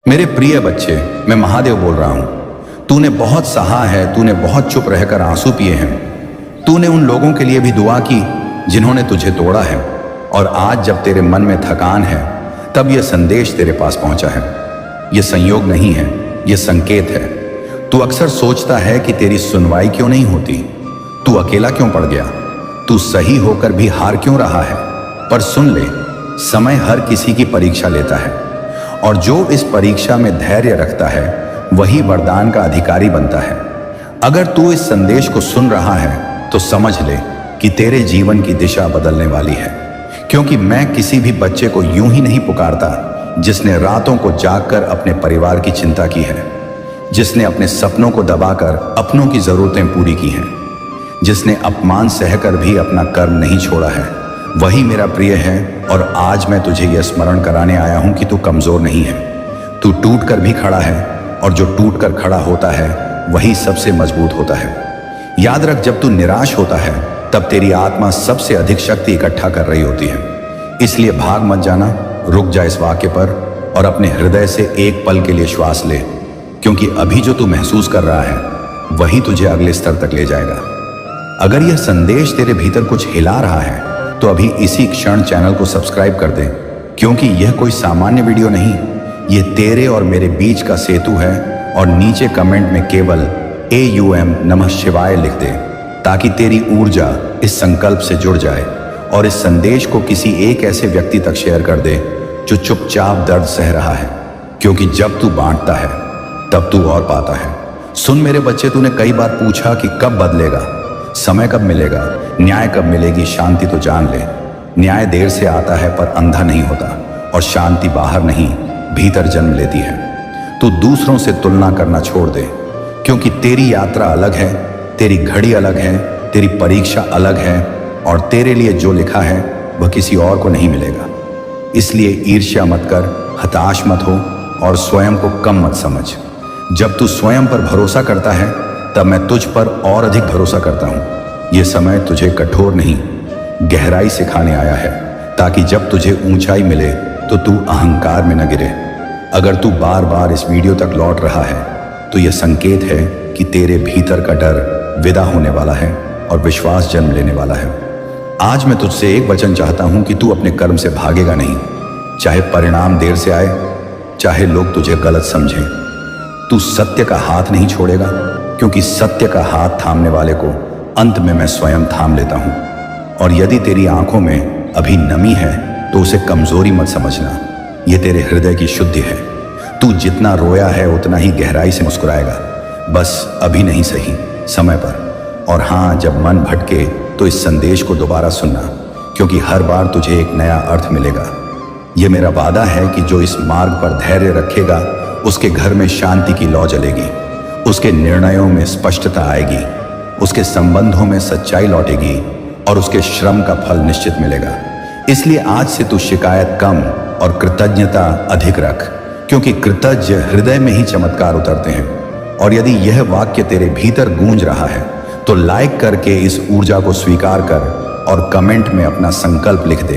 मेरे प्रिय बच्चे, मैं महादेव बोल रहा हूं। तूने बहुत सहा है, तूने बहुत चुप रहकर आंसू पिए हैं। तूने उन लोगों के लिए भी दुआ की जिन्होंने तुझे तोड़ा है, और आज जब तेरे मन में थकान है तब यह संदेश तेरे पास पहुंचा है। यह संयोग नहीं है, यह संकेत है। तू अक्सर सोचता है कि तेरी सुनवाई क्यों नहीं होती, तू अकेला क्यों पड़ गया, तू सही होकर भी हार क्यों रहा है। पर सुन ले, समय हर किसी की परीक्षा लेता है, और जो इस परीक्षा में धैर्य रखता है वही वरदान का अधिकारी बनता है। अगर तू इस संदेश को सुन रहा है तो समझ ले कि तेरे जीवन की दिशा बदलने वाली है, क्योंकि मैं किसी भी बच्चे को यूं ही नहीं पुकारता जिसने रातों को जागकर अपने परिवार की चिंता की है, जिसने अपने सपनों को दबाकर अपनों की जरूरतें पूरी की हैं, जिसने अपमान सहकर भी अपना कर्म नहीं छोड़ा है। वही मेरा प्रिय है, और आज मैं तुझे यह स्मरण कराने आया हूं कि तू कमजोर नहीं है। तू टूट कर भी खड़ा है, और जो टूट कर खड़ा होता है वही सबसे मजबूत होता है। याद रख, जब तू निराश होता है तब तेरी आत्मा सबसे अधिक शक्ति इकट्ठा कर रही होती है। इसलिए भाग मत जाना, रुक जा इस वाक्य पर और अपने हृदय से एक पल के लिए श्वास ले, क्योंकि अभी जो तू महसूस कर रहा है वही तुझे अगले स्तर तक ले जाएगा। अगर यह संदेश तेरे भीतर कुछ हिला रहा है तो अभी इसी क्षण चैनल को सब्सक्राइब कर दे, क्योंकि यह कोई सामान्य वीडियो नहीं, यह तेरे और मेरे बीच का सेतु है। और नीचे कमेंट में केवल AUM नमः शिवाय लिख दे, ताकि तेरी ऊर्जा इस संकल्प से जुड़ जाए, और इस संदेश को किसी एक ऐसे व्यक्ति तक शेयर कर दे जो चुपचाप दर्द सह रहा है, क्योंकि जब तू बांटता है तब तू और पाता है। सुन मेरे बच्चे, तूने कई बार पूछा कि कब बदलेगा, समय कब मिलेगा, न्याय कब मिलेगी। शांति तो जान ले, न्याय देर से आता है पर अंधा नहीं होता, और शांति बाहर नहीं भीतर जन्म लेती है। तू दूसरों से तुलना करना छोड़ दे, क्योंकि तेरी यात्रा अलग है, तेरी घड़ी अलग है, तेरी परीक्षा अलग है, और तेरे लिए जो लिखा है वह किसी और को नहीं मिलेगा। इसलिए ईर्ष्या मत कर, हताश मत हो, और स्वयं को कम मत समझ। जब तू स्वयं पर भरोसा करता है तब मैं तुझ पर और अधिक भरोसा करता हूं। यह समय तुझे कठोर नहीं, गहराई सिखाने आया है, ताकि जब तुझे ऊंचाई मिले तो तू अहंकार में न गिरे। अगर तू बार बार इस वीडियो तक लौट रहा है तो यह संकेत है कि तेरे भीतर का डर विदा होने वाला है और विश्वास जन्म लेने वाला है। आज मैं तुझसे एक वचन चाहता हूं कि तू अपने कर्म से भागेगा नहीं, चाहे परिणाम देर से आए, चाहे लोग तुझे गलत समझें। तू सत्य का हाथ नहीं छोड़ेगा, क्योंकि सत्य का हाथ थामने वाले को अंत में मैं स्वयं थाम लेता हूं। और यदि तेरी आंखों में अभी नमी है तो उसे कमजोरी मत समझना, यह तेरे हृदय की शुद्धि है। तू जितना रोया है उतना ही गहराई से मुस्कुराएगा, बस अभी नहीं सही, समय पर। और हाँ, जब मन भटके तो इस संदेश को दोबारा सुनना, क्योंकि हर बार तुझे एक नया अर्थ मिलेगा। यह मेरा वादा है कि जो इस मार्ग पर धैर्य रखेगा उसके घर में शांति की लौ जलेगी, उसके निर्णयों में स्पष्टता आएगी, उसके संबंधों में सच्चाई लौटेगी, और उसके श्रम का फल निश्चित मिलेगा। इसलिए आज से तू शिकायत कम और कृतज्ञता अधिक रख, क्योंकि कृतज्ञ हृदय में ही चमत्कार उतरते हैं। और यदि यह वाक्य तेरे भीतर गूंज रहा है तो लाइक करके इस ऊर्जा को स्वीकार कर और कमेंट में अपना संकल्प लिख दे,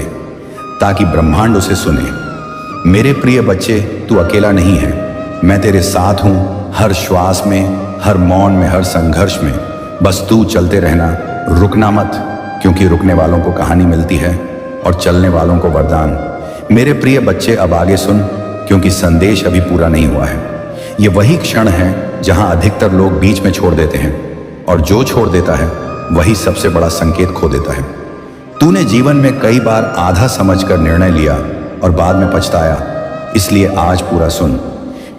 ताकि ब्रह्मांड उसे सुने। मेरे प्रिय बच्चे, तू अकेला नहीं है, मैं तेरे साथ हूं, हर श्वास में, हर मौन में, हर संघर्ष में। बस तू चलते रहना, रुकना मत, क्योंकि रुकने वालों को कहानी मिलती है और चलने वालों को वरदान। मेरे प्रिय बच्चे, अब आगे सुन, क्योंकि संदेश अभी पूरा नहीं हुआ है। ये वही क्षण है जहां अधिकतर लोग बीच में छोड़ देते हैं, और जो छोड़ देता है वही सबसे बड़ा संकेत खो देता है। तूने जीवन में कई बार आधा समझकर निर्णय लिया और बाद में पछताया, इसलिए आज पूरा सुन,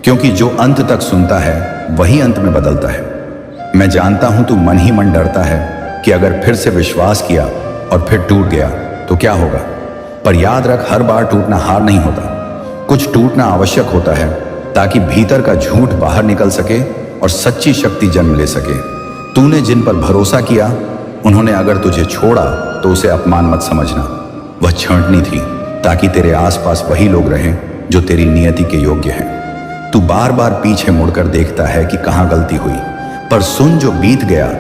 क्योंकि जो अंत तक सुनता है वही अंत में बदलता है। मैं जानता हूं तू मन ही मन डरता है कि अगर फिर से विश्वास किया और फिर टूट गया तो क्या होगा। पर याद रख, हर बार टूटना हार नहीं होता, कुछ टूटना आवश्यक होता है ताकि भीतर का झूठ बाहर निकल सके और सच्ची शक्ति जन्म ले सके। तूने जिन पर भरोसा किया उन्होंने अगर तुझे छोड़ा तो उसे अपमान मत समझना, वह छांटनी थी, ताकि तेरे आसपास वही लोग रहें जो तेरी नियति के योग्य हैं। तू बार बार पीछे मुड़कर देखता है कि कहां गलती हुई, पर सुन, जो बीत गया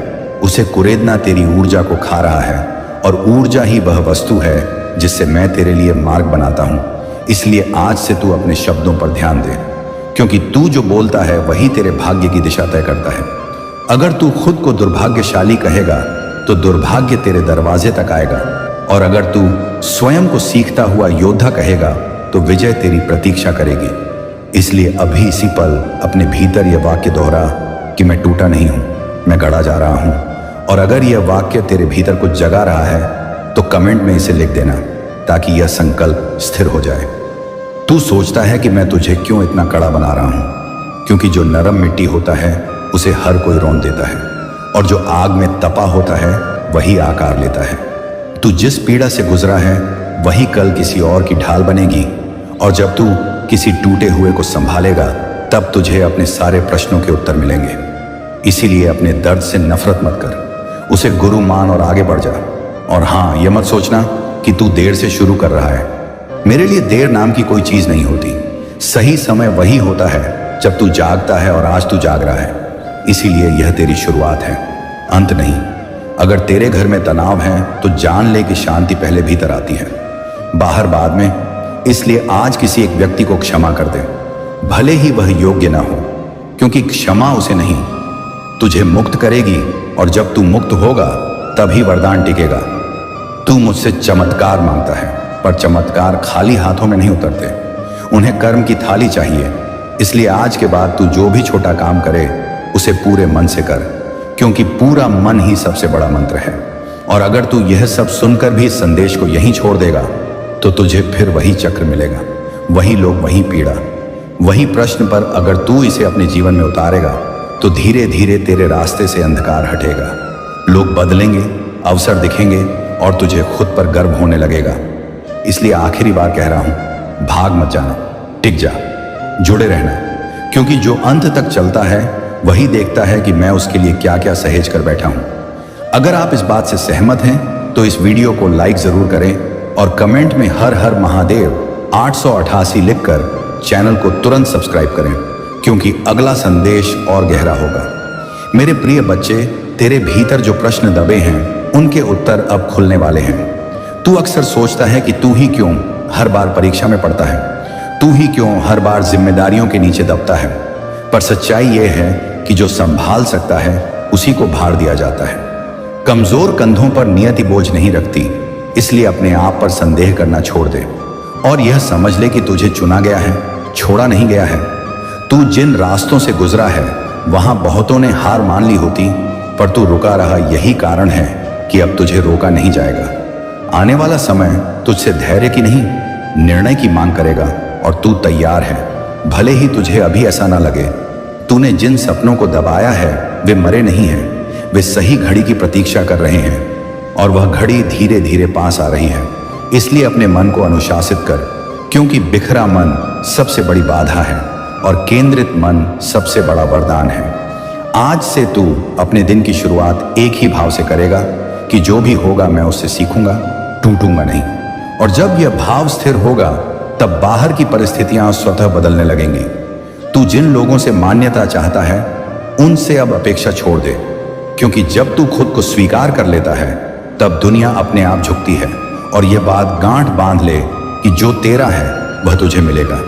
उसे कुरेदना तेरी ऊर्जा को खा रहा है, और ऊर्जा ही वह वस्तु है जिससे मैं तेरे लिए मार्ग बनाता हूं। इसलिए आज से तू अपने शब्दों पर ध्यान दे, क्योंकि तू जो बोलता है वही तेरे भाग्य की दिशा तय करता है। अगर तू खुद को दुर्भाग्यशाली कहेगा तो दुर्भाग्य तेरे दरवाजे तक आएगा, और अगर तू स्वयं को सीखता हुआ योद्धा कहेगा तो विजय तेरी प्रतीक्षा करेगी। इसलिए अभी इसी पल अपने भीतर यह वाक्य दोहरा कि मैं टूटा नहीं हूं, मैं गढ़ा जा रहा हूं। और अगर यह वाक्य तेरे भीतर कुछ जगा रहा है तो कमेंट में इसे लिख देना, ताकि यह संकल्प स्थिर हो जाए। तू सोचता है कि मैं तुझे क्यों इतना कड़ा बना रहा हूं, क्योंकि जो नरम मिट्टी होता है उसे हर कोई रौंद देता है, और जो आग में तपा होता है वही आकार लेता है। तू जिस पीड़ा से गुजरा है वही कल किसी और की ढाल बनेगी, और जब तू किसी टूटे हुए को संभालेगा तब तुझे अपने सारे प्रश्नों के उत्तर मिलेंगे। इसीलिए अपने दर्द से नफरत मत कर, उसे गुरु मान और आगे बढ़ जा। और हाँ, यह मत सोचना कि तू देर से शुरू कर रहा है। मेरे लिए देर नाम की कोई चीज नहीं होती। सही समय वही होता है जब तू जागता है, और आज तू जाग रहा है। इसीलिए यह तेरी शुरुआत है, अंत नहीं। अगर तेरे घर में तनाव है तो जान ले कि शांति पहले भीतर आती है, बाहर बाद में। इसलिए आज किसी एक व्यक्ति को क्षमा कर दे, भले ही वह योग्य ना हो, क्योंकि क्षमा उसे नहीं तुझे मुक्त करेगी, और जब तू मुक्त होगा तभी वरदान टिकेगा। तू मुझसे चमत्कार मांगता है, पर चमत्कार खाली हाथों में नहीं उतरते, उन्हें कर्म की थाली चाहिए। इसलिए आज के बाद तू जो भी छोटा काम करे उसे पूरे मन से कर, क्योंकि पूरा मन ही सबसे बड़ा मंत्र है। और अगर तू यह सब सुनकर भी इस संदेश को यहीं छोड़ देगा तो तुझे फिर वही चक्र मिलेगा, वही लोग, वही पीड़ा, वही प्रश्न। पर अगर तू इसे अपने जीवन में उतारेगा तो धीरे धीरे तेरे रास्ते से अंधकार हटेगा, लोग बदलेंगे, अवसर दिखेंगे, और तुझे खुद पर गर्व होने लगेगा। इसलिए आखिरी बार कह रहा हूं, भाग मत जाना, टिक जा, जुड़े रहना, क्योंकि जो अंत तक चलता है वही देखता है कि मैं उसके लिए क्या क्या सहेज कर बैठा हूं। अगर आप इस बात से सहमत हैं तो इस वीडियो को लाइक जरूर करें, और कमेंट में हर हर महादेव 888 लिखकर चैनल को तुरंत सब्सक्राइब करें, क्योंकि अगला संदेश और गहरा होगा। मेरे प्रिय बच्चे, तेरे भीतर जो प्रश्न दबे हैं उनके उत्तर अब खुलने वाले हैं। तू अक्सर सोचता है कि तू ही क्यों हर बार परीक्षा में पड़ता है, तू ही क्यों हर बार जिम्मेदारियों के नीचे दबता है। पर सच्चाई यह है कि जो संभाल सकता है उसी को भार दिया जाता है। कमजोर कंधों पर नियति बोझ नहीं रखती, इसलिए अपने आप पर संदेह करना छोड़ दे, और यह समझ ले कि तुझे चुना गया है, छोड़ा नहीं गया है। तू जिन रास्तों से गुजरा है वहां बहुतों ने हार मान ली होती, पर तू रुका रहा, यही कारण है कि अब तुझे रोका नहीं जाएगा। आने वाला समय तुझसे धैर्य की नहीं, निर्णय की मांग करेगा, और तू तैयार है। भले ही तुझे अभी ऐसा ना लगे। तूने जिन सपनों को दबाया है वे मरे नहीं हैं, वे सही घड़ी की प्रतीक्षा कर रहे हैं, और वह घड़ी धीरे धीरे पास आ रही है। इसलिए अपने मन को अनुशासित कर, क्योंकि बिखरा मन सबसे बड़ी बाधा है, और केंद्रित मन सबसे बड़ा वरदान है। आज से तू अपने दिन की शुरुआत एक ही भाव से करेगा कि जो भी होगा मैं उससे सीखूंगा, टूटूंगा नहीं। और जब यह भाव स्थिर होगा तब बाहर की परिस्थितियां स्वतः बदलने लगेंगी। तू जिन लोगों से मान्यता चाहता है उनसे अब अपेक्षा छोड़ दे, क्योंकि जब तू खुद को स्वीकार कर लेता है तब दुनिया अपने आप झुकती है। और यह बात गांठ बांध ले कि जो तेरा है वह तुझे मिलेगा,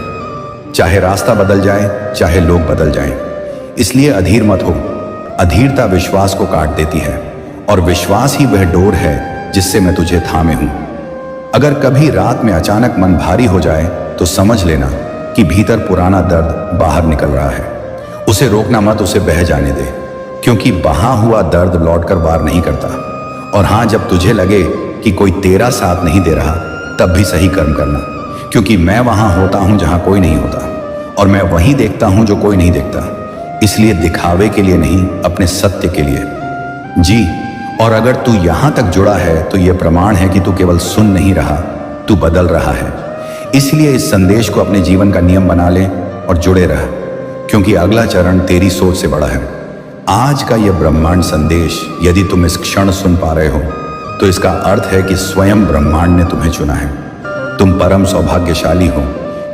चाहे रास्ता बदल जाए, चाहे लोग बदल जाएं। इसलिए अधीर मत हो। अधीरता विश्वास को काट देती है, और विश्वास ही वह डोर है जिससे मैं तुझे थामे हूं। अगर कभी रात में अचानक मन भारी हो जाए तो समझ लेना कि भीतर पुराना दर्द बाहर निकल रहा है। उसे रोकना मत, उसे बह जाने दे, क्योंकि बहा हुआ दर्द लौटकर वार नहीं करता। और हाँ, जब तुझे लगे कि कोई तेरा साथ नहीं दे रहा तब भी सही कर्म करना, क्योंकि मैं वहां होता हूं जहां कोई नहीं होता, और मैं वहीं देखता हूं जो कोई नहीं देखता। इसलिए दिखावे के लिए नहीं, अपने सत्य के लिए जी। और अगर तू यहां तक जुड़ा है तो यह प्रमाण है कि तू केवल सुन नहीं रहा, तू बदल रहा है। इसलिए इस संदेश को अपने जीवन का नियम बना ले और जुड़े रह, क्योंकि अगला चरण तेरी सोच से बड़ा है। आज का यह ब्रह्मांड संदेश यदि तुम इस क्षण सुन पा रहे हो तो इसका अर्थ है कि स्वयं ब्रह्मांड ने तुम्हें चुना है। तुम परम सौभाग्यशाली हो,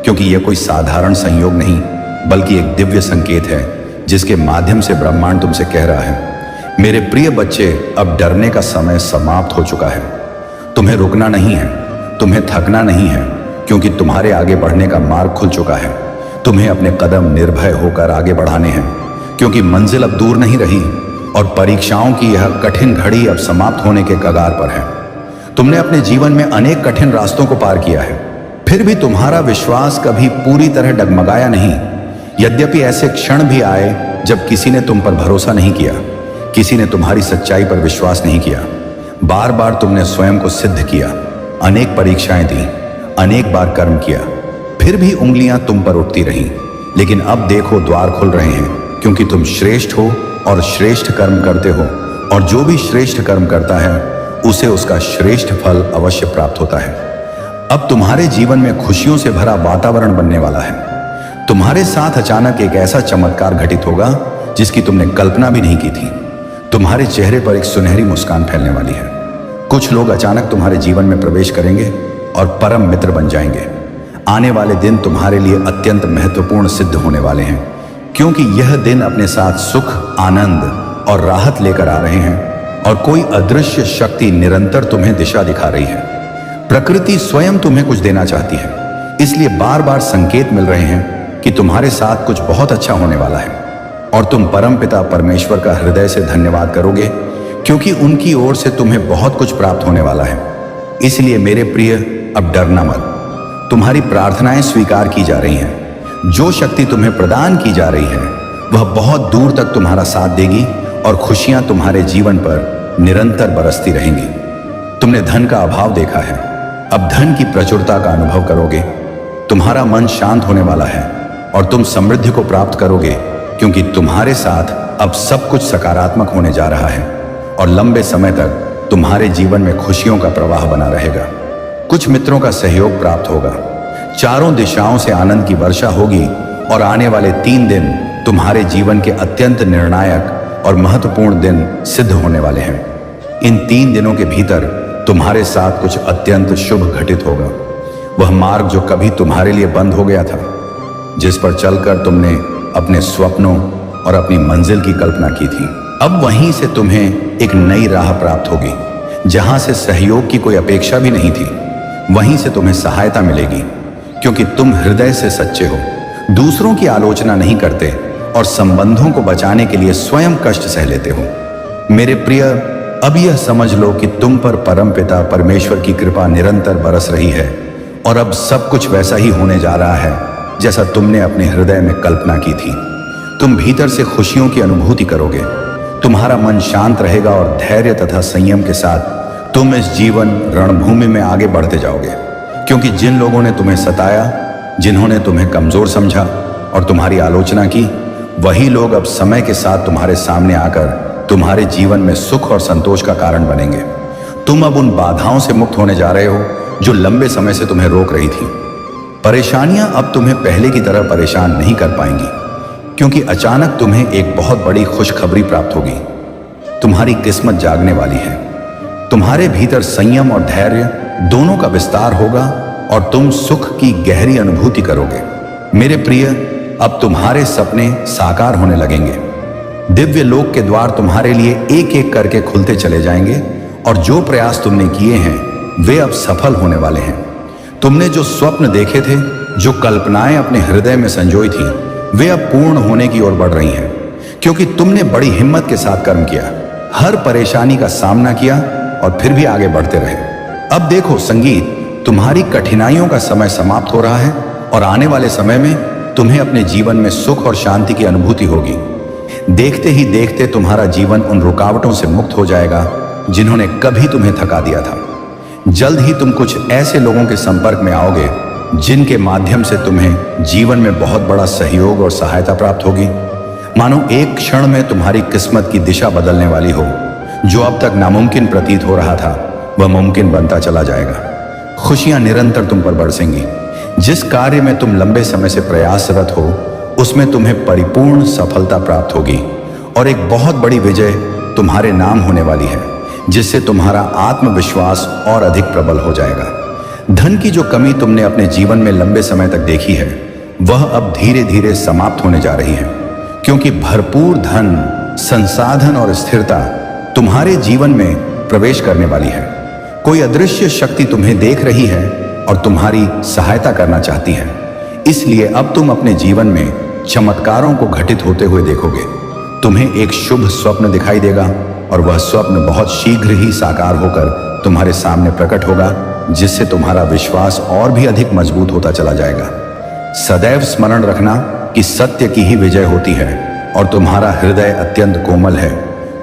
क्योंकि यह कोई साधारण संयोग नहीं बल्कि एक दिव्य संकेत है जिसके माध्यम से ब्रह्मांड तुमसे कह रहा है, मेरे प्रिय बच्चे, अब डरने का समय समाप्त हो चुका है। तुम्हें रुकना नहीं है, तुम्हें थकना नहीं है, क्योंकि तुम्हारे आगे बढ़ने का मार्ग खुल चुका है। तुम्हें अपने कदम निर्भय होकर आगे बढ़ाने हैं, क्योंकि मंजिल अब दूर नहीं रही और परीक्षाओं की यह कठिन घड़ी अब समाप्त होने के कगार पर है। तुमने अपने जीवन में अनेक कठिन रास्तों को पार किया है, फिर भी तुम्हारा विश्वास कभी पूरी तरह डगमगाया नहीं। यद्यपि ऐसे क्षण भी आए जब किसी ने तुम पर भरोसा नहीं किया, किसी ने तुम्हारी सच्चाई पर विश्वास नहीं किया। बार बार तुमने स्वयं को सिद्ध किया, अनेक परीक्षाएं दी, अनेक बार कर्म किया, फिर भी उंगलियां तुम पर उठती रहीं। लेकिन अब देखो, द्वार खुल रहे हैं, क्योंकि तुम श्रेष्ठ हो और श्रेष्ठ कर्म करते हो, और जो भी श्रेष्ठ कर्म करता है उसे उसका श्रेष्ठ फल अवश्य प्राप्त होता है। अब तुम्हारे जीवन में खुशियों से भरा वातावरण बनने वाला है। तुम्हारे साथ अचानक एक ऐसा चमत्कार घटित होगा जिसकी तुमने कल्पना भी नहीं की थी। तुम्हारे चेहरे पर एक सुनहरी मुस्कान फैलने वाली है। कुछ लोग अचानक तुम्हारे जीवन में प्रवेश करेंगे और परम मित्र बन जाएंगे। आने वाले दिन तुम्हारे लिए अत्यंत महत्वपूर्ण सिद्ध होने वाले हैं, क्योंकि यह दिन अपने साथ सुख, आनंद और राहत लेकर आ रहे हैं, और कोई अदृश्य शक्ति निरंतर तुम्हें दिशा दिखा रही है। प्रकृति स्वयं तुम्हें कुछ देना चाहती है, इसलिए बार बार संकेत मिल रहे हैं कि तुम्हारे साथ कुछ बहुत अच्छा होने वाला है, और तुम परमपिता परमेश्वर का हृदय से धन्यवाद करोगे, क्योंकि उनकी ओर से तुम्हें बहुत कुछ प्राप्त होने वाला है। इसलिए मेरे प्रिय, अब डरना मत। तुम्हारी प्रार्थनाएं स्वीकार की जा रही हैं। जो शक्ति तुम्हें प्रदान की जा रही है वह बहुत दूर तक तुम्हारा साथ देगी, और खुशियां तुम्हारे जीवन पर निरंतर बरसती रहेंगी। तुमने धन का अभाव देखा है, अब धन की प्रचुरता का अनुभव करोगे। तुम्हारा मन शांत होने वाला है और तुम समृद्धि को प्राप्त करोगे, क्योंकि तुम्हारे साथ अब सब कुछ सकारात्मक होने जा रहा है, और लंबे समय तक तुम्हारे जीवन में खुशियों का प्रवाह बना रहेगा। कुछ मित्रों का सहयोग प्राप्त होगा, चारों दिशाओं से आनंद की वर्षा होगी, और आने वाले 3 दिन तुम्हारे जीवन के अत्यंत निर्णायक और महत्वपूर्ण दिन सिद्ध होने वाले हैं। इन 3 दिनों के भीतर तुम्हारे साथ कुछ अत्यंत शुभ घटित होगा। वह मार्ग जो कभी तुम्हारे लिए बंद हो गया था, जिस पर चलकर तुमने अपने स्वप्नों और अपनी मंजिल की कल्पना की थी, अब वहीं से तुम्हें एक नई राह प्राप्त होगी, जहां से सहयोग की कोई अपेक्षा भी नहीं थी। वहीं से तुम्हें सहायता मिलेगी, क्योंकि तुम हृदय से सच्चे हो, दूसरों की आलोचना नहीं करते, और संबंधों को बचाने के लिए स्वयं कष्ट सह लेते हो। मेरे प्रिय, अब यह समझ लो कि तुम पर परमपिता परमेश्वर की कृपा निरंतर बरस रही है, और अब सब कुछ वैसा ही होने जा रहा है जैसा तुमने अपने हृदय में कल्पना की थी। तुम भीतर से खुशियों की अनुभूति करोगे, तुम्हारा मन शांत रहेगा, और धैर्य तथा संयम के साथ तुम इस जीवन रणभूमि में आगे बढ़ते जाओगे। क्योंकि जिन लोगों ने तुम्हें सताया, जिन्होंने तुम्हें कमजोर समझा और तुम्हारी आलोचना की, वही लोग अब समय के साथ तुम्हारे सामने आकर तुम्हारे जीवन में सुख और संतोष का कारण बनेंगे। तुम अब उन बाधाओं से मुक्त होने जा रहे हो जो लंबे समय से तुम्हें रोक रही थी। परेशानियां अब तुम्हें पहले की तरह परेशान नहीं कर पाएंगी, क्योंकि अचानक तुम्हें एक बहुत बड़ी खुशखबरी प्राप्त होगी। तुम्हारी किस्मत जागने वाली है। तुम्हारे भीतर संयम और धैर्य दोनों का विस्तार होगा, और तुम सुख की गहरी अनुभूति करोगे। मेरे प्रिय, अब तुम्हारे सपने साकार होने लगेंगे। दिव्य लोक के द्वार तुम्हारे लिए एक एक करके खुलते चले जाएंगे, और जो प्रयास तुमने किए हैं वे अब सफल होने वाले हैं। तुमने जो स्वप्न देखे थे, जो कल्पनाएं अपने हृदय में संजोई थी, वे अब पूर्ण होने की ओर बढ़ रही हैं, क्योंकि तुमने बड़ी हिम्मत के साथ कर्म किया, हर परेशानी का सामना किया, और फिर भी आगे बढ़ते रहे। अब देखो संगीत, तुम्हारी कठिनाइयों का समय समाप्त हो रहा है, और आने वाले समय में तुम्हें अपने जीवन में सुख और शांति की अनुभूति होगी। देखते ही देखते तुम्हारा जीवन उन रुकावटों से मुक्त हो जाएगा जिन्होंने कभी तुम्हें थका दिया था। जल्द ही तुम कुछ ऐसे लोगों के संपर्क में आओगे जिनके माध्यम से तुम्हें जीवन में बहुत बड़ा सहयोग और सहायता प्राप्त होगी। मानो एक क्षण में तुम्हारी किस्मत की दिशा बदलने वाली हो। जो अब तक नामुमकिन प्रतीत हो रहा था, वह मुमकिन बनता चला जाएगा। खुशियां निरंतर तुम पर बरसेंगी। जिस कार्य में तुम लंबे समय से प्रयासरत हो, उसमें तुम्हें परिपूर्ण सफलता प्राप्त होगी, और एक बहुत बड़ी विजय तुम्हारे नाम होने वाली है, जिससे तुम्हारा आत्मविश्वास और अधिक प्रबल हो जाएगा। धन की जो कमी तुमने अपने जीवन में लंबे समय तक देखी है, वह अब धीरे धीरे समाप्त होने जा रही है, क्योंकि भरपूर धन, संसाधन और स्थिरता तुम्हारे जीवन में प्रवेश करने वाली है। कोई अदृश्य शक्ति तुम्हें देख रही है और तुम्हारी सहायता करना चाहती है। इसलिए अब तुम अपने जीवन में चमत्कारों को घटित होते हुए देखोगे। तुम्हें एक शुभ स्वप्न दिखाई देगा और वह स्वप्न बहुत शीघ्र ही साकार होकर तुम्हारे सामने प्रकट होगा, जिससे तुम्हारा विश्वास और भी अधिक मजबूत होता चला जाएगा। सदैव स्मरण रखना कि सत्य की ही विजय होती है और तुम्हारा हृदय अत्यंत कोमल है,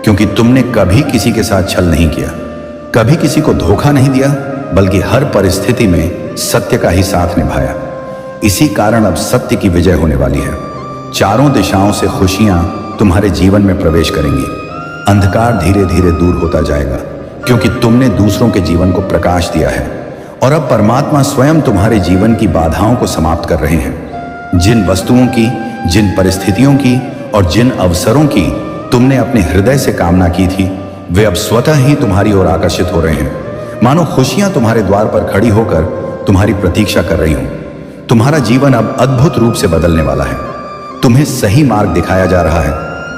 क्योंकि तुमने कभी किसी के साथ छल नहीं किया, कभी किसी को धोखा नहीं दिया, बल्कि हर परिस्थिति में सत्य का ही साथ निभाया। इसी कारण अब सत्य की विजय होने वाली है। चारों दिशाओं से खुशियां तुम्हारे जीवन में प्रवेश करेंगी। अंधकार धीरे धीरे दूर होता जाएगा, क्योंकि तुमने दूसरों के जीवन को प्रकाश दिया है। और अब परमात्मा स्वयं तुम्हारे जीवन की बाधाओं को समाप्त कर रहे हैं। जिन वस्तुओं की, जिन परिस्थितियों की और जिन अवसरों की तुमने अपने हृदय से कामना की थी, वे अब स्वतः ही तुम्हारी ओर आकर्षित हो रहे हैं। मानो खुशियां तुम्हारे द्वार पर खड़ी होकर तुम्हारी प्रतीक्षा कर रही हूं। तुम्हारा जीवन अब अद्भुत रूप से बदलने वाला है। तुम्हें सही मार्ग दिखाया जा रहा है,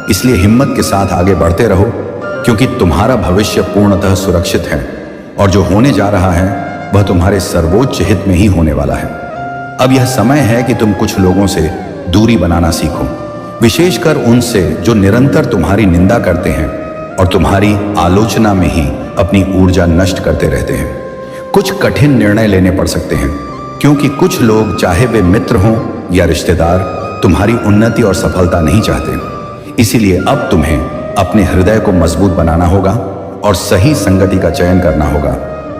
इसलिए हिम्मत के साथ आगे बढ़ते रहो, क्योंकि तुम्हारा भविष्य पूर्णतः सुरक्षित है और जो होने जा रहा है वह तुम्हारे सर्वोच्च हित में ही होने वाला है। अब यह समय है कि तुम कुछ लोगों से दूरी बनाना सीखो, विशेषकर उनसे जो निरंतर तुम्हारी निंदा करते हैं और तुम्हारी आलोचना में ही अपनी ऊर्जा नष्ट करते रहते हैं। कुछ कठिन निर्णय लेने पड़ सकते हैं, क्योंकि कुछ लोग, चाहे वे मित्र हों या रिश्तेदार, तुम्हारी उन्नति और सफलता नहीं चाहते। इसीलिए अब तुम्हें अपने हृदय को मजबूत बनाना होगा और सही संगति का चयन करना होगा,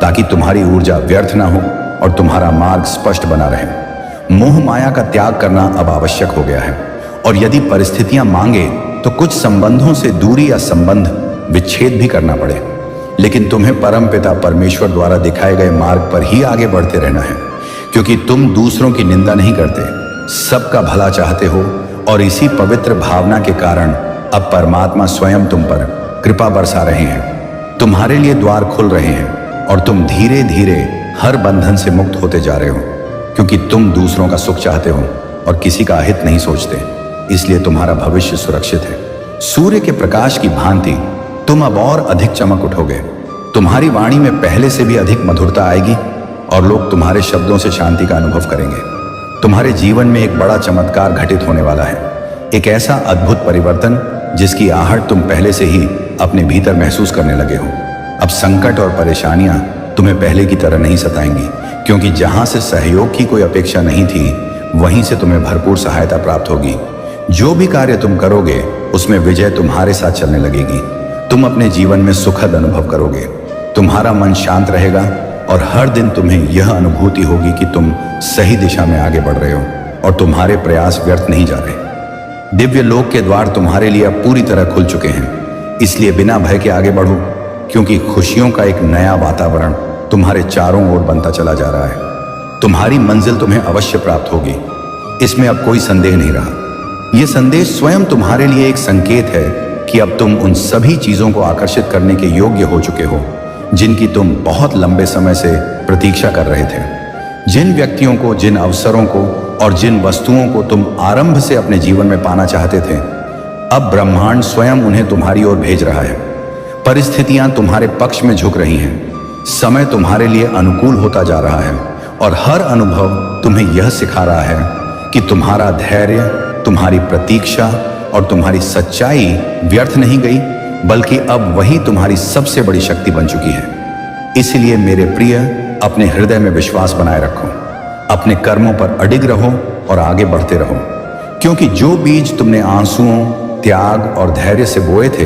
ताकि तुम्हारी ऊर्जा व्यर्थ ना हो और तुम्हारा मार्ग स्पष्ट बना रहे। मोह माया का त्याग करना अब आवश्यक हो गया है, और यदि परिस्थितियां मांगे तो कुछ संबंधों से दूरी या संबंध विच्छेद भी करना पड़े, लेकिन तुम्हें परमपिता परमेश्वर द्वारा दिखाए गए मार्ग पर ही आगे बढ़ते रहना है, क्योंकि तुम दूसरों की निंदा नहीं करते, सबका भला चाहते हो। और इसी पवित्र भावना के कारण अब परमात्मा स्वयं तुम पर कृपा बरसा रहे हैं। तुम्हारे लिए द्वार खुल रहे हैं और तुम धीरे धीरे हर बंधन से मुक्त होते जा रहे हो, क्योंकि तुम दूसरों का सुख चाहते हो और किसी का अहित नहीं सोचते। इसलिए तुम्हारा भविष्य सुरक्षित है। सूर्य के प्रकाश की भांति तुम अब और अधिक चमक उठोगे। तुम्हारी वाणी में पहले से भी अधिक मधुरता आएगी और लोग तुम्हारे शब्दों से शांति का अनुभव करेंगे। तुम्हारे जीवन में एक बड़ा चमत्कार घटित होने वाला है, एक ऐसा अद्भुत परिवर्तन जिसकी आहट तुम पहले से ही अपने भीतर महसूस करने लगे हो। अब संकट और परेशानियां तुम्हें पहले की तरह नहीं सताएंगी, क्योंकि जहां से सहयोग की कोई अपेक्षा नहीं थी, वहीं से तुम्हें भरपूर सहायता प्राप्त होगी। जो भी कार्य तुम करोगे उसमें विजय तुम्हारे साथ चलने लगेगी। तुम अपने जीवन में सुखद अनुभव करोगे। तुम्हारा मन शांत रहेगा और हर दिन तुम्हें यह अनुभूति होगी कि तुम सही दिशा में आगे बढ़ रहे हो और तुम्हारे प्रयास व्यर्थ नहीं जा रहे। दिव्य लोक के द्वार तुम्हारे लिए अब पूरी तरह खुल चुके हैं। इसलिए बिना भय के आगे बढ़ो, क्योंकि खुशियों का एक नया वातावरण तुम्हारे चारों ओर बनता चला जा रहा है। तुम्हारी मंजिल तुम्हें अवश्य प्राप्त होगी, इसमें अब कोई संदेह नहीं रहा। यह संदेश स्वयं तुम्हारे लिए एक संकेत है कि अब तुम उन सभी चीजों को आकर्षित करने के योग्य हो चुके हो जिनकी तुम बहुत लंबे समय से प्रतीक्षा कर रहे थे। जिन व्यक्तियों को, जिन अवसरों को और जिन वस्तुओं को तुम आरंभ से अपने जीवन में पाना चाहते थे, अब ब्रह्मांड स्वयं उन्हें तुम्हारी ओर भेज रहा है। परिस्थितियां तुम्हारे पक्ष में झुक रही हैं, समय तुम्हारे लिए अनुकूल होता जा रहा है और हर अनुभव तुम्हें यह सिखा रहा है कि तुम्हारा धैर्य, तुम्हारी प्रतीक्षा और तुम्हारी सच्चाई व्यर्थ नहीं गई, बल्कि अब वही तुम्हारी सबसे बड़ी शक्ति बन चुकी है। इसलिए मेरे प्रिय, अपने हृदय में विश्वास बनाए रखो, अपने कर्मों पर अडिग रहो और आगे बढ़ते रहो, क्योंकि जो बीज तुमने आंसुओं, त्याग और धैर्य से बोए थे,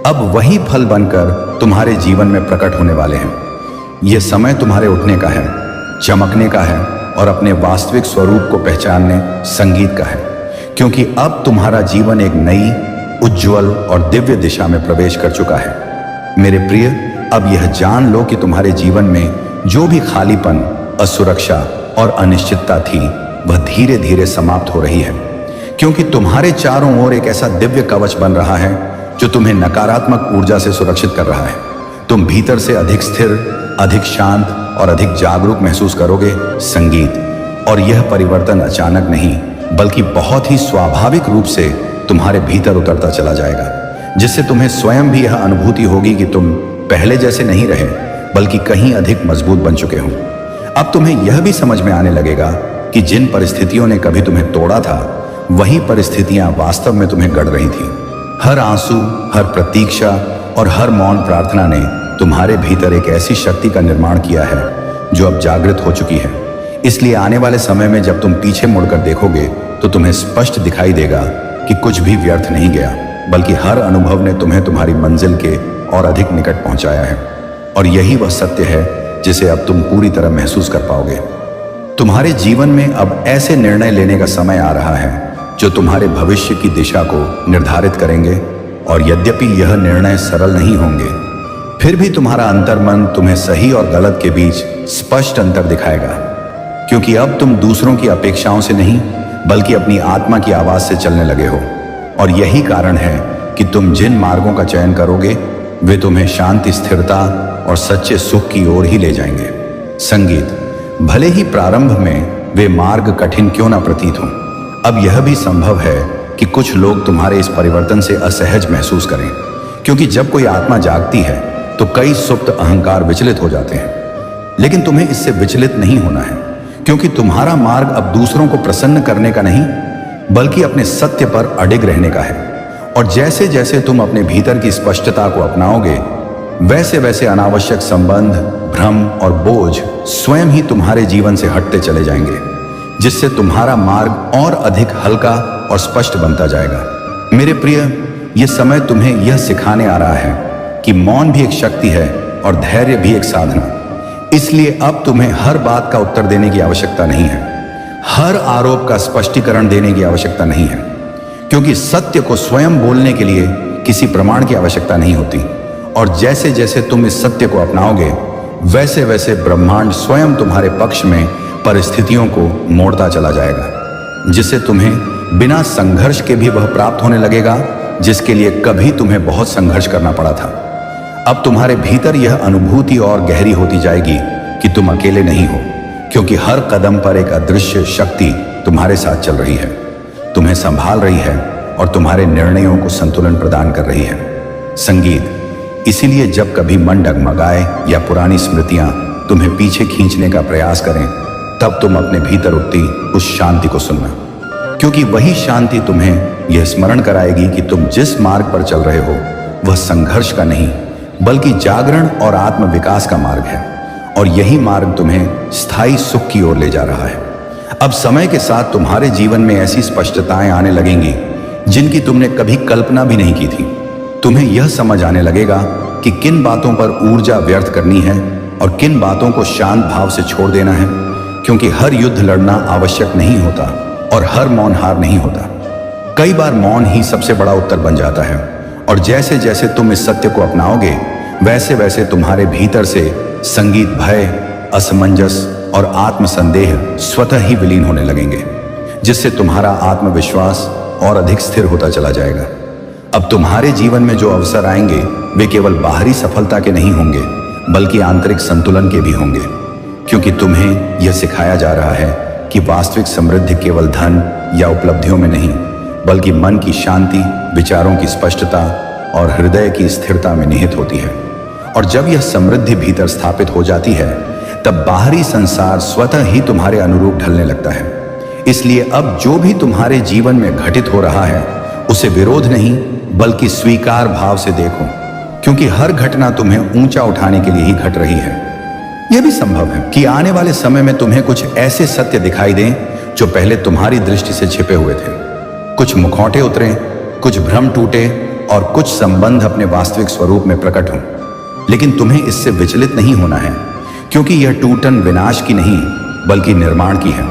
अब वही फल बनकर तुम्हारे जीवन में प्रकट होने वाले हैं। यह समय तुम्हारे उठने का है, चमकने का है और अपने वास्तविक स्वरूप को पहचानने, संगीत का है, क्योंकि अब तुम्हारा जीवन एक नई, उज्जवल और दिव्य दिशा में प्रवेश कर चुका है। मेरे प्रिय, अब यह जान लो कि तुम्हारे जीवन में जो भी खालीपन, असुरक्षा और अनिश्चितता थी, वह धीरे धीरे समाप्त हो रही है, क्योंकि तुम्हारे चारों ओर एक ऐसा दिव्य कवच बन रहा है जो तुम्हें नकारात्मक ऊर्जा से सुरक्षित कर रहा है। तुम भीतर से अधिक स्थिर, अधिक शांत और अधिक जागरूक महसूस करोगे। संगीत और यह परिवर्तन अचानक नहीं, बल्कि बहुत ही स्वाभाविक रूप से तुम्हारे भीतर उतरता चला जाएगा, जिससे तुम्हें स्वयं भी यह अनुभूति होगी कि तुम पहले जैसे नहीं रहे, बल्कि कहीं अधिक मजबूत बन चुके हो। अब तुम्हें यह भी समझ में आने लगेगा कि जिन परिस्थितियों ने कभी तुम्हें तोड़ा था, वही परिस्थितियां वास्तव में तुम्हें गढ़ रही थी। हर आंसू, हर प्रतीक्षा और हर मौन प्रार्थना ने तुम्हारे भीतर एक ऐसी शक्ति का निर्माण किया है जो अब जागृत हो चुकी है। इसलिए आने वाले समय में जब तुम पीछे मुड़कर देखोगे तो तुम्हें स्पष्ट दिखाई देगा कि कुछ भी व्यर्थ नहीं गया, बल्कि हर अनुभव ने तुम्हें तुम्हारी मंजिल के और अधिक निकट पहुंचाया है। और यही वह सत्य है जिसे अब तुम पूरी तरह महसूस कर पाओगे। तुम्हारे जीवन में अब ऐसे निर्णय लेने का समय आ रहा है जो तुम्हारे भविष्य की दिशा को निर्धारित करेंगे। और यद्यपि यह निर्णय सरल नहीं होंगे, फिर भी तुम्हारा अंतर्मन तुम्हें सही और गलत के बीच स्पष्ट अंतर दिखाएगा, क्योंकि अब तुम दूसरों की अपेक्षाओं से नहीं बल्कि अपनी आत्मा की आवाज से चलने लगे हो। और यही कारण है कि तुम जिन मार्गों का चयन करोगे वे तुम्हें शांति, स्थिरता और सच्चे सुख की ओर ही ले जाएंगे। संगीत, भले ही प्रारंभ में वे मार्ग कठिन क्यों ना प्रतीत हों, अब यह भी संभव है कि कुछ लोग तुम्हारे इस परिवर्तन से असहज महसूस करें, क्योंकि जब कोई आत्मा जागती है तो कई सुप्त अहंकार विचलित हो जाते हैं। लेकिन तुम्हें इससे विचलित नहीं होना है, क्योंकि तुम्हारा मार्ग अब दूसरों को प्रसन्न करने का नहीं बल्कि अपने सत्य पर अडिग रहने का है। और जैसे जैसे तुम अपने भीतर की स्पष्टता को अपनाओगे, वैसे वैसे अनावश्यक संबंध, भ्रम और बोझ स्वयं ही तुम्हारे जीवन से हटते चले जाएंगे, जिससे तुम्हारा मार्ग और अधिक हल्का और स्पष्ट बनता जाएगा। मेरे प्रिय, यह समय तुम्हें यह सिखाने आ रहा है कि मौन भी एक शक्ति है और धैर्य भी एक साधना। इसलिए अब तुम्हें हर बात का उत्तर देने की आवश्यकता नहीं है, हर आरोप का स्पष्टीकरण देने की आवश्यकता नहीं है, क्योंकि सत्य को स्वयं बोलने के लिए किसी प्रमाण की आवश्यकता नहीं होती। और जैसे जैसे तुम इस सत्य को अपनाओगे, वैसे वैसे ब्रह्मांड स्वयं तुम्हारे पक्ष में परिस्थितियों को मोड़ता चला जाएगा, जिससे तुम्हें बिना संघर्ष के भी वह प्राप्त होने लगेगा जिसके लिए कभी तुम्हें बहुत संघर्ष करना पड़ा था। अब तुम्हारे भीतर यह अनुभूति और गहरी होती जाएगी कि तुम अकेले नहीं हो, क्योंकि हर कदम पर एक अदृश्य शक्ति तुम्हारे साथ चल रही है, तुम्हें संभाल रही है और तुम्हारे निर्णयों को संतुलन प्रदान कर रही है। संगीत, इसीलिए जब कभी मन डगमगाए या पुरानी स्मृतियां तुम्हें पीछे खींचने का प्रयास करें, तब तुम अपने भीतर उठती उस शांति को सुनना, क्योंकि वही शांति तुम्हें यह स्मरण कराएगी कि तुम जिस मार्ग पर चल रहे हो वह संघर्ष का नहीं बल्कि जागरण और आत्म विकास का मार्ग है। और यही मार्ग तुम्हें स्थायी सुख की ओर ले जा रहा है। अब समय के साथ तुम्हारे जीवन में ऐसी स्पष्टताएं आने लगेंगी जिनकी तुमने कभी कल्पना भी नहीं की थी। तुम्हें यह समझ आने लगेगा कि किन बातों पर ऊर्जा व्यर्थ करनी है और किन बातों को शांत भाव से छोड़ देना है, क्योंकि हर युद्ध लड़ना आवश्यक नहीं होता और हर मौन हार नहीं होता। कई बार मौन ही सबसे बड़ा उत्तर बन जाता है। और जैसे जैसे तुम इस सत्य को अपनाओगे, वैसे वैसे तुम्हारे भीतर से संगीत, भय, असमंजस और आत्मसंदेह स्वतः ही विलीन होने लगेंगे, जिससे तुम्हारा आत्मविश्वास और अधिक स्थिर होता चला जाएगा। अब तुम्हारे जीवन में जो अवसर आएंगे वे केवल बाहरी सफलता के नहीं होंगे बल्कि आंतरिक संतुलन के भी होंगे, क्योंकि तुम्हें यह सिखाया जा रहा है कि वास्तविक समृद्धि केवल धन या उपलब्धियों में नहीं बल्कि मन की शांति, विचारों की स्पष्टता और हृदय की स्थिरता में निहित होती है। और जब यह समृद्धि भीतर स्थापित हो जाती है, तब बाहरी संसार स्वतः ही तुम्हारे अनुरूप ढलने लगता है। इसलिए अब जो भी तुम्हारे जीवन में घटित हो रहा है उसे विरोध नहीं बल्कि स्वीकार भाव से देखो, क्योंकि हर घटना तुम्हें ऊंचा उठाने के लिए ही घट रही है। यह भी संभव है कि आने वाले समय में तुम्हें कुछ ऐसे सत्य दिखाई दें जो पहले तुम्हारी दृष्टि से छिपे हुए थे। कुछ मुखौटे उतरे, कुछ भ्रम टूटे और कुछ संबंध अपने वास्तविक स्वरूप में प्रकट हों। लेकिन तुम्हें इससे विचलित नहीं होना है, क्योंकि यह टूटन विनाश की नहीं बल्कि निर्माण की है।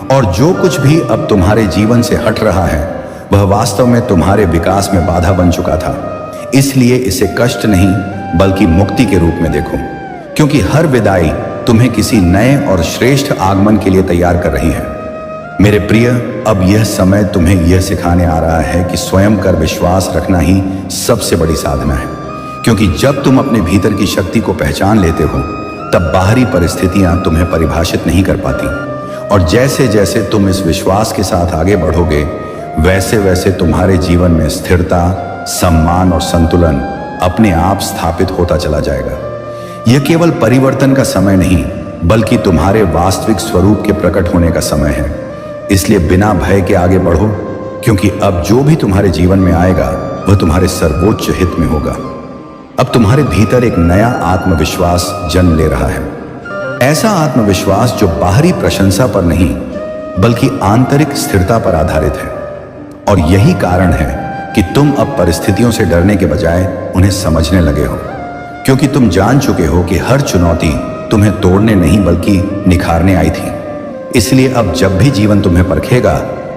और जो कुछ भी अब तुम्हारे जीवन से हट रहा है वह वास्तव में तुम्हारे विकास में बाधा बन चुका था। इसलिए इसे कष्ट नहीं बल्कि मुक्ति के रूप में देखो, क्योंकि हर विदाई तुम्हें किसी नए और श्रेष्ठ आगमन के लिए तैयार कर रही है। मेरे प्रिय, अब यह समय तुम्हें यह सिखाने आ रहा है कि स्वयं पर विश्वास रखना ही सबसे बड़ी साधना है, क्योंकि जब तुम अपने भीतर की शक्ति को पहचान लेते हो तब बाहरी परिस्थितियां तुम्हें परिभाषित नहीं कर पाती। और जैसे जैसे तुम इस विश्वास के साथ आगे बढ़ोगे, वैसे वैसे तुम्हारे जीवन में स्थिरता, सम्मान और संतुलन अपने आप स्थापित होता चला जाएगा। यह केवल परिवर्तन का समय नहीं बल्कि तुम्हारे वास्तविक स्वरूप के प्रकट होने का समय है। इसलिए बिना भय के आगे बढ़ो, क्योंकि अब जो भी तुम्हारे जीवन में आएगा वह तुम्हारे सर्वोच्च हित में होगा। अब तुम्हारे भीतर एक नया आत्मविश्वास जन्म ले रहा है, ऐसा आत्मविश्वास जो बाहरी प्रशंसा पर नहीं बल्कि आंतरिक स्थिरता पर आधारित है। और यही कारण है कि तुम अब परिस्थितियों से डरने के बजाय उन्हें समझने लगे हो, क्योंकि तुम जान चुके हो कि हर चुनौती तुम्हें तोड़ने नहीं बल्कि निखारने आई थी। इसलिए अब जब भी जीवन तुम्हें परखेगा,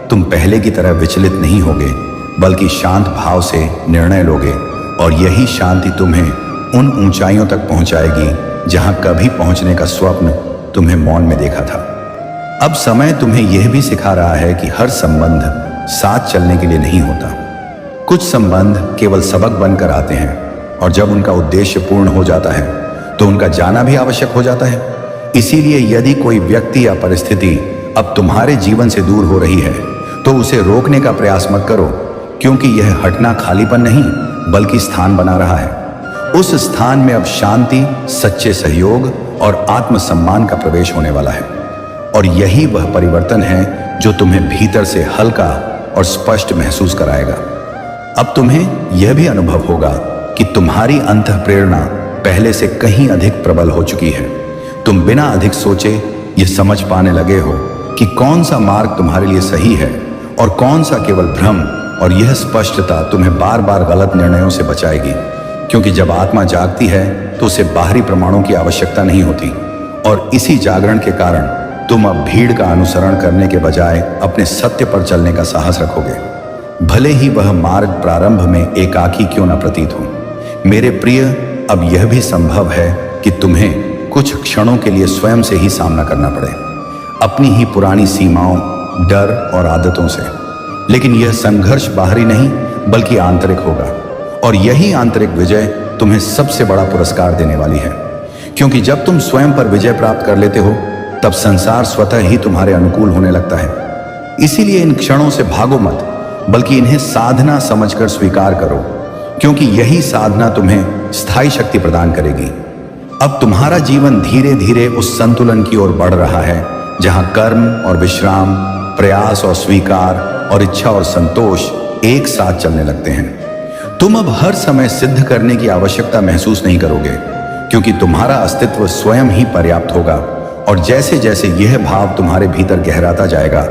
तुम पहले की तरह विचलित नहीं होगे, बल्कि शांत भाव से निर्णय लोगे। और यही शांति तुम्हें उन ऊंचाइयों तक पहुंचाएगी जहां कभी पहुंचने का स्वप्न तुम्हें मौन में देखा था। अब समय तुम्हें यह भी सिखा रहा है कि हर संबंध साथ चलने के लिए नहीं होता। कुछ संबंध केवल सबक बनकर आते हैं, और जब उनका उद्देश्य पूर्ण हो जाता है तो उनका जाना भी आवश्यक हो जाता है। इसीलिए यदि कोई व्यक्ति या परिस्थिति अब तुम्हारे जीवन से दूर हो रही है तो उसे रोकने का प्रयास मत करो, क्योंकि यह हटना खालीपन नहीं बल्कि स्थान बना रहा है। उस स्थान में अब शांति, सच्चे सहयोग और आत्मसम्मान का प्रवेश होने वाला है। और यही वह परिवर्तन है जो तुम्हें भीतर से हल्का और स्पष्ट महसूस कराएगा। अब तुम्हें यह भी अनुभव होगा कि तुम्हारी अंतःप्रेरणा पहले से कहीं अधिक प्रबल हो चुकी है। तुम बिना अधिक सोचे यह समझ पाने लगे हो कि कौन सा मार्ग तुम्हारे लिए सही है और कौन सा केवल भ्रम। और यह स्पष्टता तुम्हें बार बार गलत निर्णयों से बचाएगी, क्योंकि जब आत्मा जागती है तो उसे बाहरी प्रमाणों की आवश्यकता नहीं होती। और इसी जागरण के कारण तुम अब भीड़ का अनुसरण करने के बजाय अपने सत्य पर चलने का साहस रखोगे, भले ही वह मार्ग प्रारंभ में एकाकी क्यों न प्रतीत हो। मेरे प्रिय, अब यह भी संभव है कि तुम्हें कुछ क्षणों के लिए स्वयं से ही सामना करना पड़े, अपनी ही पुरानी सीमाओं, डर और आदतों से। लेकिन यह संघर्ष बाहरी नहीं बल्कि आंतरिक होगा, और यही आंतरिक विजय तुम्हें सबसे बड़ा पुरस्कार देने वाली है। क्योंकि जब तुम स्वयं पर विजय प्राप्त कर लेते हो, तब संसार स्वतः ही तुम्हारे अनुकूल होने लगता है। इसीलिए इन क्षणों से भागो मत, बल्कि इन्हें साधना समझकर स्वीकार करो, क्योंकि यही साधना तुम्हें स्थायी शक्ति प्रदान करेगी। अब तुम्हारा जीवन धीरे धीरे उस संतुलन की ओर बढ़ रहा है जहां कर्म और विश्राम, प्रयास और स्वीकार और इच्छा और संतोष एक साथ चलने लगते हैं। तुम अब हर समय सिद्ध करने की आवश्यकता महसूस नहीं करोगे, क्योंकि तुम्हारा अस्तित्व स्वयं ही पर्याप्त होगा। और जैसे जैसे यह भाव तुम्हारे भीतर गहराता जाएगा,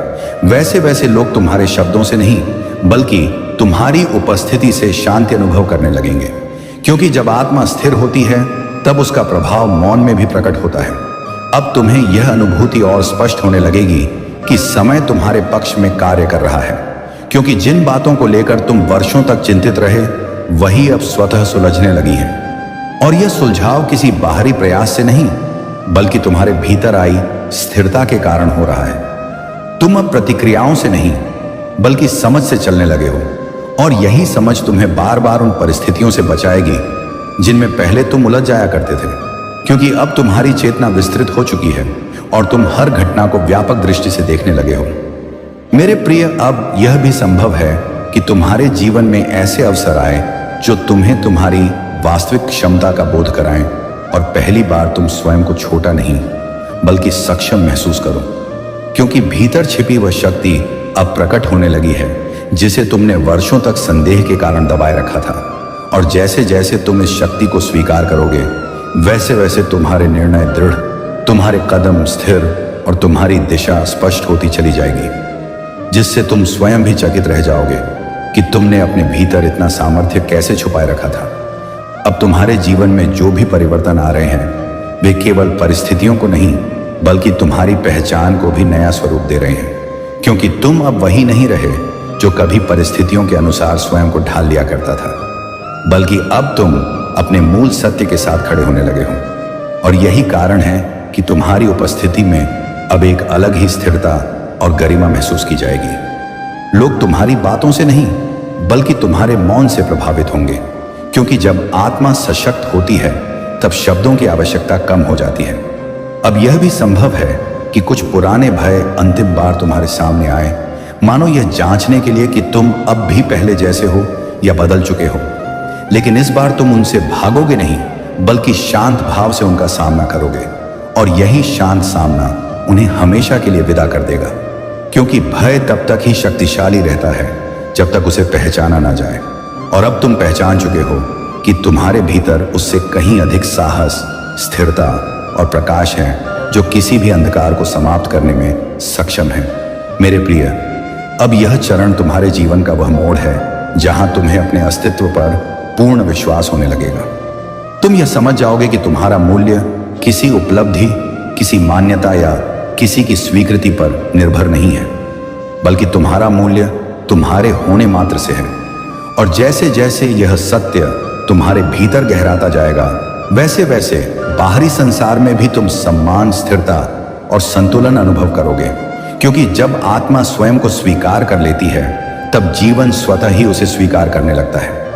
वैसे वैसे लोग तुम्हारे शब्दों से नहीं बल्कि तुम्हारी उपस्थिति से शांति अनुभव करने लगेंगे। क्योंकि जब आत्मा स्थिर होती है तब उसका प्रभाव मौन में भी प्रकट होता है। अब तुम्हें यह अनुभूति और स्पष्ट होने लगेगी कि समय तुम्हारे पक्ष में कार्य कर रहा है, क्योंकि जिन बातों को लेकर तुम वर्षों तक चिंतित रहे वही अब स्वतः सुलझने लगी हैं। और यह सुलझाव किसी बाहरी प्रयास से नहीं बल्कि तुम्हारे भीतर आई स्थिरता के कारण हो रहा है। तुम अब प्रतिक्रियाओं से नहीं बल्कि समझ से चलने लगे हो, और यही समझ तुम्हें बार बार उन परिस्थितियों से बचाएगी जिनमें पहले तुम उलझ जाया करते थे। क्योंकि अब तुम्हारी चेतना विस्तृत हो चुकी है और तुम हर घटना को व्यापक दृष्टि से देखने लगे हो। मेरे प्रिय, अब यह भी संभव है कि तुम्हारे जीवन में ऐसे अवसर आए जो तुम्हें तुम्हारी वास्तविक क्षमता का बोध कराएं, और पहली बार तुम स्वयं को छोटा नहीं बल्कि सक्षम महसूस करो, क्योंकि भीतर छिपी वह शक्ति अब प्रकट होने लगी है जिसे तुमने वर्षों तक संदेह के कारण दबाए रखा था। और जैसे जैसे तुम इस शक्ति को स्वीकार करोगे, वैसे वैसे तुम्हारे निर्णय दृढ़, तुम्हारे कदम स्थिर और तुम्हारी दिशा स्पष्ट होती चली जाएगी, जिससे तुम स्वयं भी चकित रह जाओगे कि तुमने अपने भीतर इतना सामर्थ्य कैसे छुपाए रखा था। अब तुम्हारे जीवन में जो भी परिवर्तन आ रहे हैं वे केवल परिस्थितियों को नहीं बल्कि तुम्हारी पहचान को भी नया स्वरूप दे रहे हैं, क्योंकि तुम अब वही नहीं रहे जो कभी परिस्थितियों के अनुसार स्वयं को ढाल लिया करता था, बल्कि अब तुम अपने मूल सत्य के साथ खड़े होने लगे हो। और यही कारण है कि तुम्हारी उपस्थिति में अब एक अलग ही स्थिरता और गरिमा महसूस की जाएगी। लोग तुम्हारी बातों से नहीं बल्कि तुम्हारे मौन से प्रभावित होंगे, क्योंकि जब आत्मा सशक्त होती है तब शब्दों की आवश्यकता कम हो जाती है। अब यह भी संभव है कि कुछ पुराने भय अंतिम बार तुम्हारे सामने आए, मानो यह जांचने के लिए कि तुम अब भी पहले जैसे हो या बदल चुके हो। लेकिन इस बार तुम उनसे भागोगे नहीं बल्कि शांत भाव से उनका सामना करोगे। और यही शांत सामना उन्हें हमेशा के लिए विदा कर देगा, क्योंकि भय तब तक ही शक्तिशाली रहता है जब तक उसे पहचाना ना जाए। और अब तुम पहचान चुके हो कि तुम्हारे भीतर उससे कहीं अधिक साहस, स्थिरता और प्रकाश है जो किसी भी अंधकार को समाप्त करने में सक्षम है। मेरे प्रिय, अब यह चरण तुम्हारे जीवन का वह मोड़ है जहां तुम्हें अपने अस्तित्व पर पूर्ण विश्वास होने लगेगा। तुम यह समझ जाओगे कि तुम्हारा मूल्य किसी उपलब्धि, किसी मान्यता या किसी की स्वीकृति पर निर्भर नहीं है, बल्कि तुम्हारा मूल्य तुम्हारे होने मात्र से है। और जैसे जैसे यह सत्य तुम्हारे भीतर गहराता जाएगा, वैसे वैसे बाहरी संसार में भी तुम सम्मान, स्थिरता और संतुलन अनुभव करोगे। क्योंकि जब आत्मा स्वयं को स्वीकार कर लेती है, तब जीवन स्वतः ही उसे स्वीकार करने लगता है।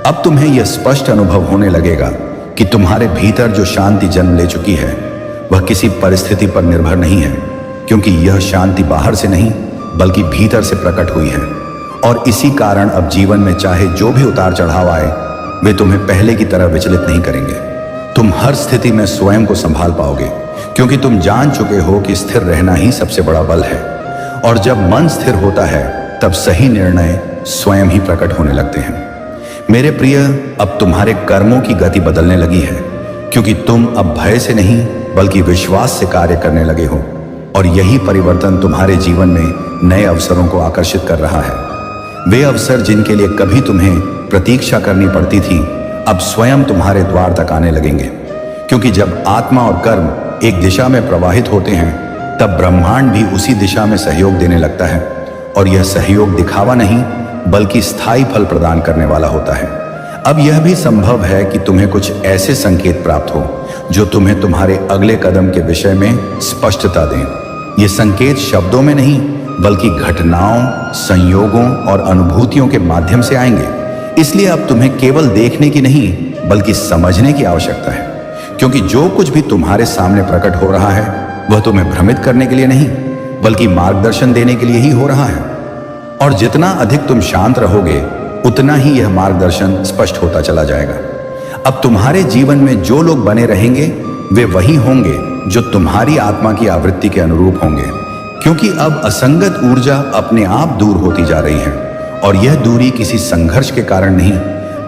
अब तुम्हें यह स्पष्ट अनुभव होने लगेगा कि तुम्हारे भीतर जो शांति जन्म ले चुकी है वह किसी परिस्थिति पर निर्भर नहीं है, क्योंकि यह शांति बाहर से नहीं बल्कि भीतर से प्रकट हुई है। और इसी कारण अब जीवन में चाहे जो भी उतार चढ़ाव आए, वे तुम्हें पहले की तरह विचलित नहीं करेंगे। तुम हर स्थिति में स्वयं को संभाल पाओगे, क्योंकि तुम जान चुके हो कि स्थिर रहना ही सबसे बड़ा बल है। और जब मन स्थिर होता है, तब सही निर्णय स्वयं ही प्रकट होने लगते हैं। मेरे प्रिय, अब तुम्हारे कर्मों की गति बदलने लगी है, क्योंकि तुम अब भय से नहीं बल्कि विश्वास से कार्य करने लगे हो। और यही परिवर्तन तुम्हारे जीवन में नए अवसरों को आकर्षित कर रहा है। वे अवसर जिनके लिए कभी तुम्हें प्रतीक्षा करनी पड़ती थी, अब स्वयं तुम्हारे द्वार तक आने लगेंगे। क्योंकि जब आत्मा और कर्म एक दिशा में प्रवाहित होते हैं, तब ब्रह्मांड भी उसी दिशा में सहयोग देने लगता है। और यह सहयोग दिखावा नहीं बल्कि स्थायी फल प्रदान करने वाला होता है। अब यह भी संभव है कि तुम्हें कुछ ऐसे संकेत प्राप्त हो जो तुम्हें तुम्हारे अगले कदम के विषय में स्पष्टता दें। ये संकेत शब्दों में नहीं बल्कि घटनाओं, संयोगों और अनुभूतियों के माध्यम से आएंगे। इसलिए अब तुम्हें केवल देखने की नहीं बल्कि समझने की आवश्यकता है, क्योंकि जो कुछ भी तुम्हारे सामने प्रकट हो रहा है वह तुम्हें भ्रमित करने के लिए नहीं बल्कि मार्गदर्शन देने के लिए ही हो रहा है। और जितना अधिक तुम शांत रहोगे, उतना ही यह मार्गदर्शन स्पष्ट होता चला जाएगा। अब तुम्हारे जीवन में जो लोग बने रहेंगे, वे वही होंगे जो तुम्हारी आत्मा की आवृत्ति के अनुरूप होंगे, क्योंकि अब असंगत ऊर्जा अपने आप दूर होती जा रही है। और यह दूरी किसी संघर्ष के कारण नहीं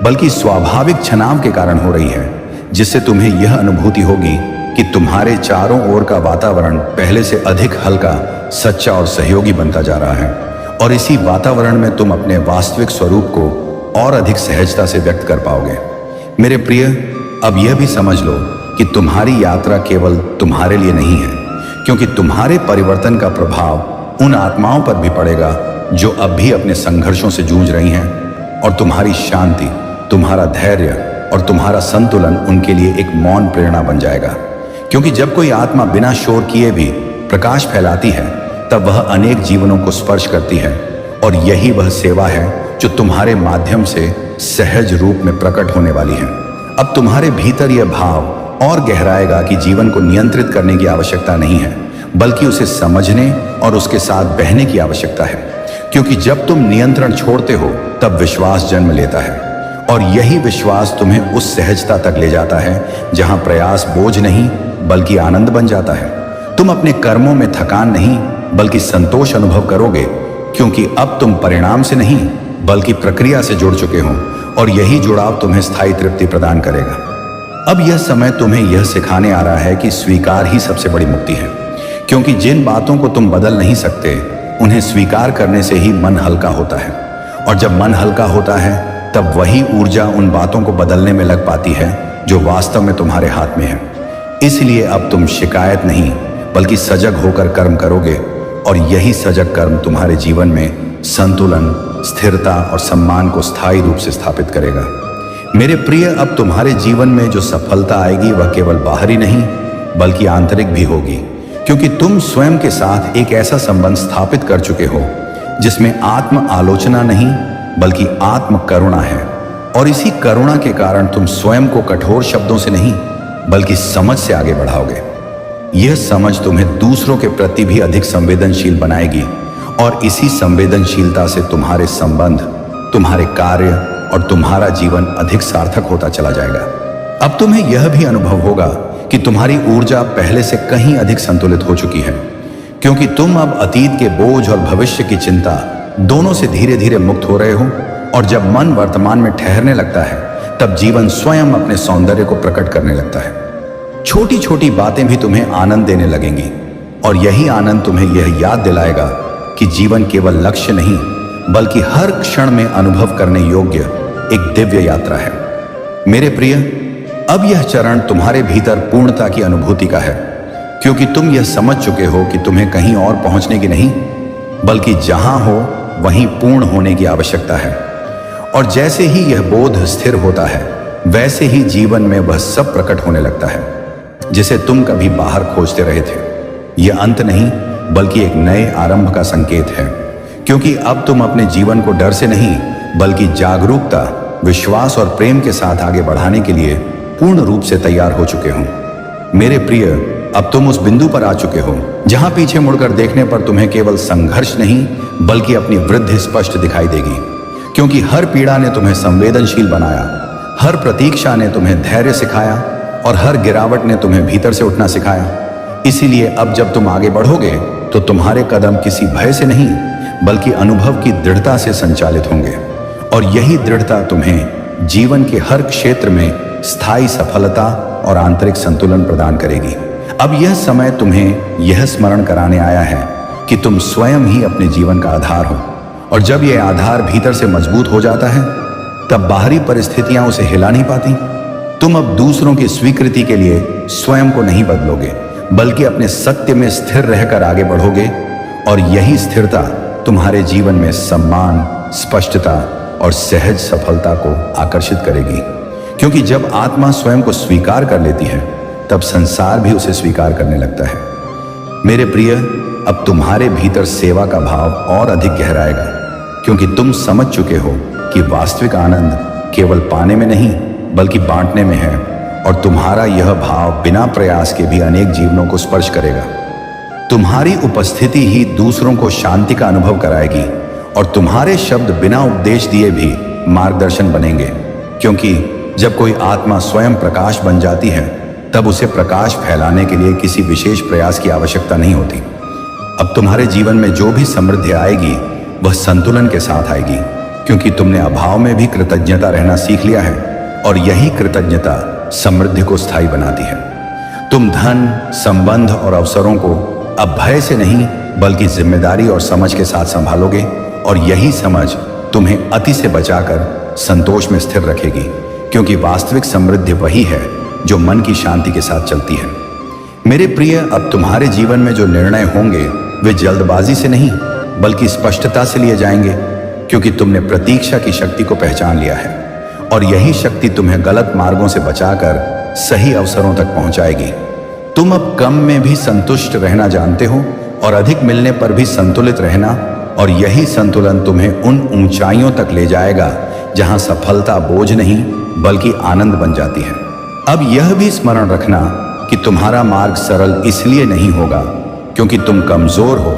बल्कि स्वाभाविक छनाव के कारण हो रही है, जिससे तुम्हें यह अनुभूति होगी कि तुम्हारे चारों ओर का वातावरण पहले से अधिक हल्का, सच्चा और सहयोगी बनता जा रहा है। और इसी वातावरण में तुम अपने वास्तविक स्वरूप को और अधिक सहजता से व्यक्त कर पाओगे। मेरे प्रिय, अब यह भी समझ लो कि तुम्हारी यात्रा केवल तुम्हारे लिए नहीं है, क्योंकि तुम्हारे परिवर्तन का प्रभाव उन आत्माओं पर भी पड़ेगा जो अब भी अपने संघर्षों से जूझ रही हैं। और तुम्हारी शांति, तुम्हारा धैर्य और तुम्हारा संतुलन उनके लिए एक मौन प्रेरणा बन जाएगा। क्योंकि जब कोई आत्मा बिना शोर किए भी प्रकाश फैलाती है, तब वह अनेक जीवनों को स्पर्श करती है। और यही वह सेवा है जो तुम्हारे माध्यम से सहज रूप में प्रकट होने वाली है। अब तुम्हारे भीतर यह भाव और गहराएगा कि जीवन को नियंत्रित करने की आवश्यकता नहीं है, बल्कि उसे समझने और उसके साथ बहने की आवश्यकता है। क्योंकि जब तुम नियंत्रण छोड़ते हो, तब विश्वास जन्म लेता है। और यही विश्वास तुम्हें उस सहजता तक ले जाता है जहां प्रयास बोझ नहीं बल्कि आनंद बन जाता है। तुम अपने कर्मों में थकान नहीं बल्कि संतोष अनुभव करोगे, क्योंकि अब तुम परिणाम से नहीं बल्कि प्रक्रिया से जुड़ चुके हो। और यही जुड़ाव तुम्हें स्थायी तृप्ति प्रदान करेगा। अब यह समय तुम्हें यह सिखाने आ रहा है कि स्वीकार ही सबसे बड़ी मुक्ति है, क्योंकि जिन बातों को तुम बदल नहीं सकते, उन्हें स्वीकार करने से ही मन हल्का होता है। और जब मन हल्का होता है, तब वही ऊर्जा उन बातों को बदलने में लग पाती है जो वास्तव में तुम्हारे हाथ में है। इसलिए अब तुम शिकायत नहीं बल्कि सजग होकर कर्म करोगे, और यही सजग कर्म तुम्हारे जीवन में संतुलन, स्थिरता और सम्मान को स्थायी रूप से स्थापित करेगा। मेरे प्रिय, अब तुम्हारे जीवन में जो सफलता आएगी वह केवल बाहरी नहीं बल्कि आंतरिक भी होगी, क्योंकि तुम स्वयं के साथ एक ऐसा संबंध स्थापित कर चुके हो जिसमें आत्म आलोचना नहीं बल्कि आत्म करुणा है। और इसी करुणा के कारण तुम स्वयं को कठोर शब्दों से नहीं बल्कि समझ से आगे बढ़ाओगे। यह समझ तुम्हें दूसरों के प्रति भी अधिक संवेदनशील बनाएगी, और इसी संवेदनशीलता से तुम्हारे संबंध, तुम्हारे कार्य और तुम्हारा जीवन अधिक सार्थक होता चला जाएगा। अब तुम्हें यह भी अनुभव होगा कि तुम्हारी ऊर्जा पहले से कहीं अधिक संतुलित हो चुकी है, क्योंकि तुम अब अतीत के बोझ और भविष्य की चिंता दोनों से धीरे धीरे मुक्त हो रहे हो। और जब मन वर्तमान में ठहरने लगता है, तब जीवन स्वयं अपने सौंदर्य को प्रकट करने लगता है। छोटी छोटी बातें भी तुम्हें आनंद देने लगेंगी, और यही आनंद तुम्हें यह याद दिलाएगा कि जीवन केवल लक्ष्य नहीं, बल्कि हर क्षण में अनुभव करने योग्य एक दिव्य यात्रा है। मेरे प्रिय, अब यह चरण तुम्हारे भीतर पूर्णता की अनुभूति का है, क्योंकि तुम यह समझ चुके हो कि तुम्हें कहीं और पहुंचने की नहीं, बल्कि जहां हो वहीं पूर्ण होने की आवश्यकता है। और जैसे ही यह बोध स्थिर होता है, वैसे ही जीवन में वह सब प्रकट होने लगता है जिसे तुम कभी बाहर खोजते रहे थे। यह अंत नहीं, बल्कि एक नए आरंभ का संकेत है, क्योंकि अब तुम अपने जीवन को डर से नहीं, बल्कि जागरूकता, विश्वास और प्रेम के साथ आगे बढ़ाने के लिए पूर्ण रूप से तैयार हो चुके हो। मेरे प्रिय, अब तुम उस बिंदु पर आ चुके हो जहां पीछे मुड़कर देखने पर तुम्हें केवल संघर्ष नहीं, बल्कि अपनी वृद्धि स्पष्ट दिखाई देगी। क्योंकि हर पीड़ा ने तुम्हें संवेदनशील बनाया, हर प्रतीक्षा ने तुम्हें धैर्य सिखाया, और हर गिरावट ने तुम्हें भीतर से उठना सिखाया। इसीलिए अब जब तुम आगे बढ़ोगे, तो तुम्हारे कदम किसी भय से नहीं, बल्कि अनुभव की दृढ़ता से संचालित होंगे। और यही दृढ़ता तुम्हें जीवन के हर क्षेत्र में स्थायी सफलता और आंतरिक संतुलन प्रदान करेगी। अब यह समय तुम्हें यह स्मरण कराने आया है कि तुम स्वयं ही अपने जीवन का आधार हो, और जब यह आधार भीतर से मजबूत हो जाता है, तब बाहरी परिस्थितियां उसे हिला नहीं पाती। तुम अब दूसरों की स्वीकृति के लिए स्वयं को नहीं बदलोगे, बल्कि अपने सत्य में स्थिर रहकर आगे बढ़ोगे। और यही स्थिरता तुम्हारे जीवन में सम्मान, स्पष्टता और सहज सफलता को आकर्षित करेगी। क्योंकि जब आत्मा स्वयं को स्वीकार कर लेती है, तब संसार भी उसे स्वीकार करने लगता है। मेरे प्रिय, अब तुम्हारे भीतर सेवा का भाव और अधिक गहराएगा, क्योंकि तुम समझ चुके हो कि वास्तविक आनंद केवल पाने में नहीं, बल्कि बांटने में है। और तुम्हारा यह भाव बिना प्रयास के भी अनेक जीवनों को स्पर्श करेगा। तुम्हारी उपस्थिति ही दूसरों को शांति का अनुभव कराएगी, और तुम्हारे शब्द बिना उपदेश दिए भी मार्गदर्शन बनेंगे। क्योंकि जब कोई आत्मा स्वयं प्रकाश बन जाती है, तब उसे प्रकाश फैलाने के लिए किसी विशेष प्रयास की आवश्यकता नहीं होती। अब तुम्हारे जीवन में जो भी समृद्धि आएगी, वह संतुलन के साथ आएगी, क्योंकि तुमने अभाव में भी कृतज्ञता रहना सीख लिया है, और यही कृतज्ञता समृद्धि को स्थायी बनाती है। तुम धन, संबंध और अवसरों को अब भय से नहीं, बल्कि जिम्मेदारी और समझ के साथ संभालोगे, और यही समझ तुम्हें अति से बचाकर संतोष में स्थिर रखेगी। क्योंकि वास्तविक समृद्धि वही है जो मन की शांति के साथ चलती है। मेरे प्रिय, अब तुम्हारे जीवन में जो निर्णय होंगे, वे जल्दबाजी से नहीं, बल्कि स्पष्टता से लिए जाएंगे, क्योंकि तुमने प्रतीक्षा की शक्ति को पहचान लिया है, और यही शक्ति तुम्हें गलत मार्गों से बचाकर सही अवसरों तक पहुंचाएगी। तुम अब कम में भी संतुष्ट रहना जानते हो, और अधिक मिलने पर भी संतुलित रहना, और यही संतुलन तुम्हें उन ऊंचाइयों तक ले जाएगा जहां सफलता बोझ नहीं, बल्कि आनंद बन जाती है। अब यह भी स्मरण रखना कि तुम्हारा मार्ग सरल इसलिए नहीं होगा क्योंकि तुम कमजोर हो,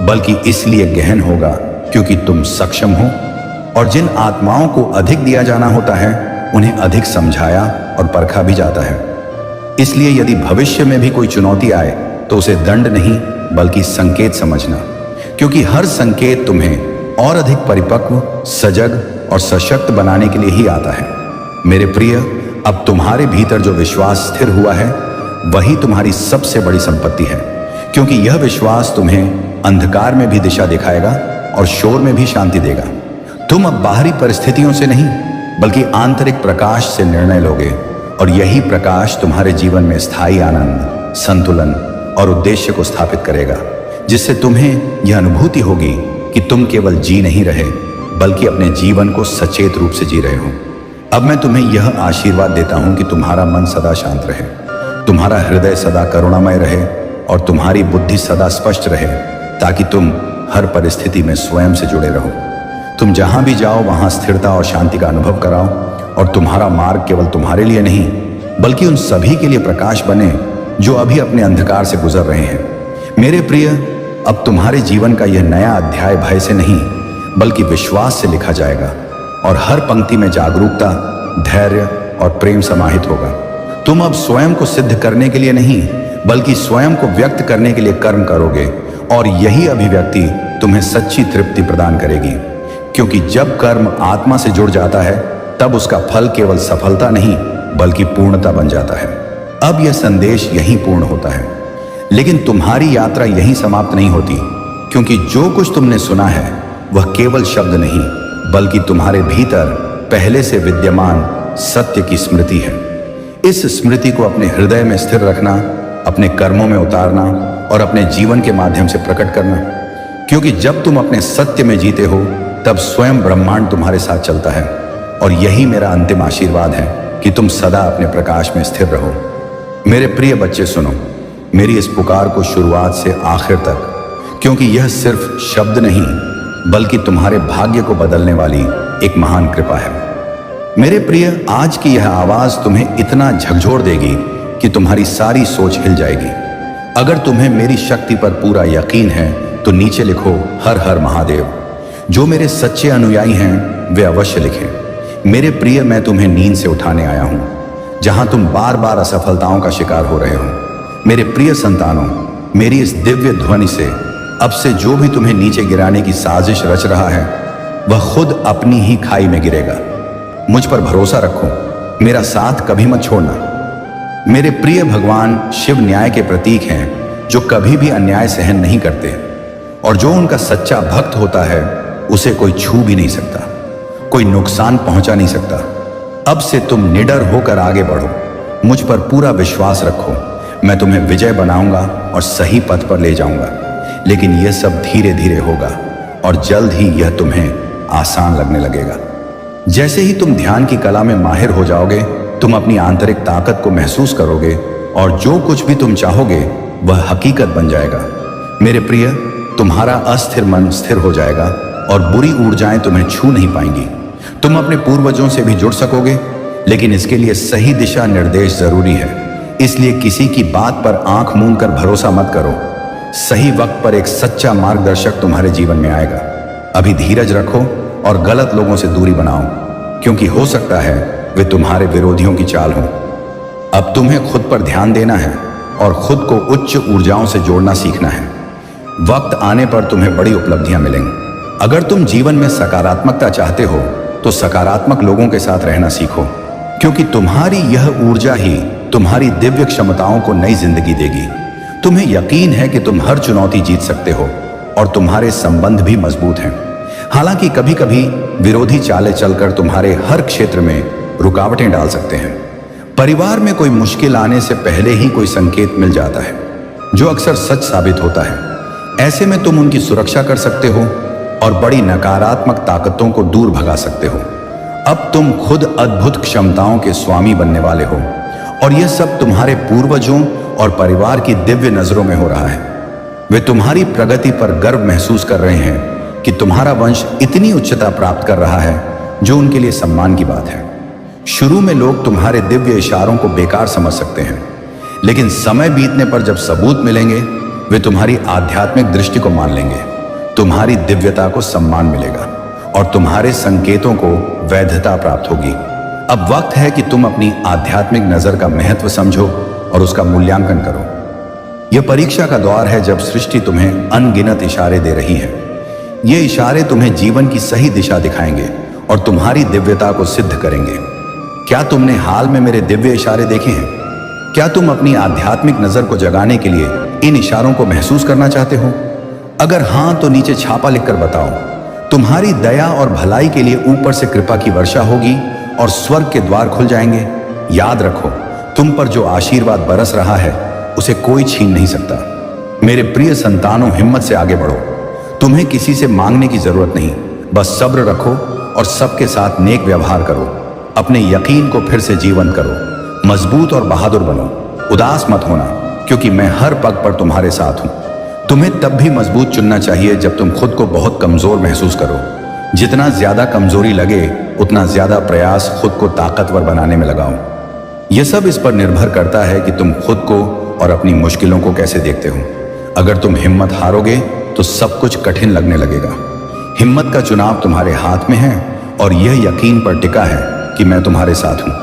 बल्कि इसलिए गहन होगा क्योंकि तुम सक्षम हो। और जिन आत्माओं को अधिक दिया जाना होता है, उन्हें अधिक समझाया और परखा भी जाता है। इसलिए यदि भविष्य में भी कोई चुनौती आए, तो उसे दंड नहीं, बल्कि संकेत समझना, क्योंकि हर संकेत तुम्हें और अधिक परिपक्व, सजग और सशक्त बनाने के लिए ही आता है। मेरे प्रिय, अब तुम्हारे भीतर जो विश्वास स्थिर हुआ है, वही तुम्हारी सबसे बड़ी संपत्ति है, क्योंकि यह विश्वास तुम्हें अंधकार में भी दिशा दिखाएगा और शोर में भी शांति देगा। तुम अब बाहरी परिस्थितियों से नहीं, बल्कि आंतरिक प्रकाश से निर्णय लोगे, और यही प्रकाश तुम्हारे जीवन में स्थायी आनंद, संतुलन और उद्देश्य को स्थापित करेगा, जिससे तुम्हें यह अनुभूति होगी कि तुम केवल जी नहीं रहे, बल्कि अपने जीवन को सचेत रूप से जी रहे हो। अब मैं तुम्हें यह आशीर्वाद देता हूं कि तुम्हारा मन सदा शांत रहे, तुम्हारा हृदय सदा करुणामय रहे, और तुम्हारी बुद्धि सदा स्पष्ट रहे, ताकि तुम हर परिस्थिति में स्वयं से जुड़े रहो। तुम जहां भी जाओ, वहां स्थिरता और शांति का अनुभव कराओ, और तुम्हारा मार्ग केवल तुम्हारे लिए नहीं, बल्कि उन सभी के लिए प्रकाश बने जो अभी अपने अंधकार से गुजर रहे हैं। मेरे प्रिय, अब तुम्हारे जीवन का यह नया अध्याय भय से नहीं, बल्कि विश्वास से लिखा जाएगा, और हर पंक्ति में जागरूकता, धैर्य और प्रेम समाहित होगा। तुम अब स्वयं को सिद्ध करने के लिए नहीं बल्कि स्वयं को व्यक्त करने के लिए कर्म करोगे, और यही अभिव्यक्ति तुम्हें सच्ची तृप्ति प्रदान करेगी। क्योंकि जब कर्म आत्मा से जुड़ जाता है तब उसका फल केवल सफलता नहीं बल्कि पूर्णता बन जाता है। अब यह संदेश यहीं पूर्ण होता है, लेकिन तुम्हारी यात्रा यहीं समाप्त नहीं होती, क्योंकि जो कुछ तुमने सुना है वह केवल शब्द नहीं बल्कि तुम्हारे भीतर पहले से विद्यमान सत्य की स्मृति है। इस स्मृति को अपने हृदय में स्थिर रखना, अपने कर्मों में उतारना और अपने जीवन के माध्यम से प्रकट करना, क्योंकि जब तुम अपने सत्य में जीते हो तब स्वयं ब्रह्मांड तुम्हारे साथ चलता है। और यही मेरा अंतिम आशीर्वाद है कि तुम सदा अपने प्रकाश में स्थिर रहो। मेरे प्रिय बच्चे, सुनो मेरी इस पुकार को शुरुआत से आखिर तक, क्योंकि यह सिर्फ शब्द नहीं बल्कि तुम्हारे भाग्य को बदलने वाली एक महान कृपा है। मेरे प्रिय, आज की यह आवाज तुम्हें इतना झकझोर देगी कि तुम्हारी सारी सोच हिल जाएगी। अगर तुम्हें मेरी शक्ति पर पूरा यकीन है तो नीचे लिखो हर हर महादेव। जो मेरे सच्चे अनुयायी हैं वे अवश्य लिखें। मेरे प्रिय, मैं तुम्हें नींद से उठाने आया हूं जहां तुम बार बार असफलताओं का शिकार हो रहे हो। मेरे प्रिय संतानों, मेरी इस दिव्य ध्वनि से अब से जो भी तुम्हें नीचे गिराने की साजिश रच रहा है वह खुद अपनी ही खाई में गिरेगा। मुझ पर भरोसा रखो, मेरा साथ कभी मत छोड़ना। मेरे प्रिय भगवान शिव न्याय के प्रतीक हैं, जो कभी भी अन्याय सहन नहीं करते, और जो उनका सच्चा भक्त होता है उसे कोई छू भी नहीं सकता, कोई नुकसान पहुंचा नहीं सकता। अब से तुम निडर होकर आगे बढ़ो, मुझ पर पूरा विश्वास रखो। मैं तुम्हें विजय बनाऊंगा और सही पथ पर ले जाऊंगा। लेकिन यह सब धीरे धीरे होगा और जल्द ही यह तुम्हें आसान लगने लगेगा। जैसे ही तुम ध्यान की कला में माहिर हो जाओगे, तुम अपनी आंतरिक ताकत को महसूस करोगे और जो कुछ भी तुम चाहोगे वह हकीकत बन जाएगा। मेरे प्रिय, तुम्हारा अस्थिर मन स्थिर हो जाएगा और बुरी ऊर्जाएं तुम्हें छू नहीं पाएंगी। तुम अपने पूर्वजों से भी जुड़ सकोगे, लेकिन इसके लिए सही दिशा निर्देश जरूरी है। इसलिए किसी की बात पर आंख मूंद कर भरोसा मत करो। सही वक्त पर एक सच्चा मार्गदर्शक तुम्हारे जीवन में आएगा। अभी धीरज रखो और गलत लोगों से दूरी बनाओ, क्योंकि हो सकता है वे तुम्हारे विरोधियों की चाल हों। अब तुम्हें खुद पर ध्यान देना है और खुद को उच्च ऊर्जाओं से जोड़ना सीखना है। वक्त आने पर तुम्हें बड़ी उपलब्धियां मिलेंगी। अगर तुम जीवन में सकारात्मकता चाहते हो तो सकारात्मक लोगों के साथ रहना सीखो, क्योंकि तुम्हारी यह ऊर्जा ही तुम्हारी दिव्य क्षमताओं को नई जिंदगी देगी। तुम्हें यकीन है कि तुम हर चुनौती जीत सकते हो और तुम्हारे संबंध भी मजबूत हैं। हालांकि कभी कभी विरोधी चालें चलकर तुम्हारे हर क्षेत्र में रुकावटें डाल सकते हैं। परिवार में कोई मुश्किल आने से पहले ही कोई संकेत मिल जाता है, जो अक्सर सच साबित होता है। ऐसे में तुम उनकी सुरक्षा कर सकते हो और बड़ी नकारात्मक ताकतों को दूर भगा सकते हो। अब तुम खुद अद्भुत क्षमताओं के स्वामी बनने वाले हो, और यह सब तुम्हारे पूर्वजों और परिवार की दिव्य नजरों में हो रहा है। वे तुम्हारी प्रगति पर गर्व महसूस कर रहे हैं कि तुम्हारा वंश इतनी उच्चता प्राप्त कर रहा है, जो उनके लिए सम्मान की बात है। शुरू में लोग तुम्हारे दिव्य इशारों को बेकार समझ सकते हैं, लेकिन समय बीतने पर जब सबूत मिलेंगे वे तुम्हारी आध्यात्मिक दृष्टि को मान लेंगे। तुम्हारी दिव्यता को सम्मान मिलेगा और तुम्हारे संकेतों को वैधता प्राप्त होगी। अब वक्त है कि तुम अपनी आध्यात्मिक नजर का महत्व समझो और उसका मूल्यांकन करो। यह परीक्षा का दौर है जब सृष्टि तुम्हें अनगिनत इशारे दे रही है। ये इशारे तुम्हें जीवन की सही दिशा दिखाएंगे और तुम्हारी दिव्यता को सिद्ध करेंगे। क्या तुमने हाल में मेरे दिव्य इशारे देखे हैं? क्या तुम अपनी आध्यात्मिक नजर को जगाने के लिए इन इशारों को महसूस करना चाहते हो? अगर हां तो नीचे छापा लिखकर बताओ। तुम्हारी दया और भलाई के लिए ऊपर से कृपा की वर्षा होगी और स्वर्ग के द्वार खुल जाएंगे। याद रखो, तुम पर जो आशीर्वाद बरस रहा है उसे कोई छीन नहीं सकता। मेरे प्रिय संतानों, हिम्मत से आगे बढ़ो। तुम्हें किसी से मांगने की जरूरत नहीं, बस सब्र रखो और सबके साथ नेक व्यवहार करो। अपने यकीन को फिर से जीवंत करो। मजबूत और बहादुर बनो। उदास मत होना, क्योंकि मैं हर पग पर तुम्हारे साथ हूं। तुम्हें तब भी मजबूत चुनना चाहिए जब तुम खुद को बहुत कमजोर महसूस करो। जितना ज्यादा कमजोरी लगे उतना ज्यादा प्रयास खुद को ताकतवर बनाने में लगाओ। यह सब इस पर निर्भर करता है कि तुम खुद को और अपनी मुश्किलों को कैसे देखते हो। अगर तुम हिम्मत हारोगे तो सब कुछ कठिन लगने लगेगा। हिम्मत का चुनाव तुम्हारे हाथ में है और यह यकीन पर टिका है कि मैं तुम्हारे साथ हूं।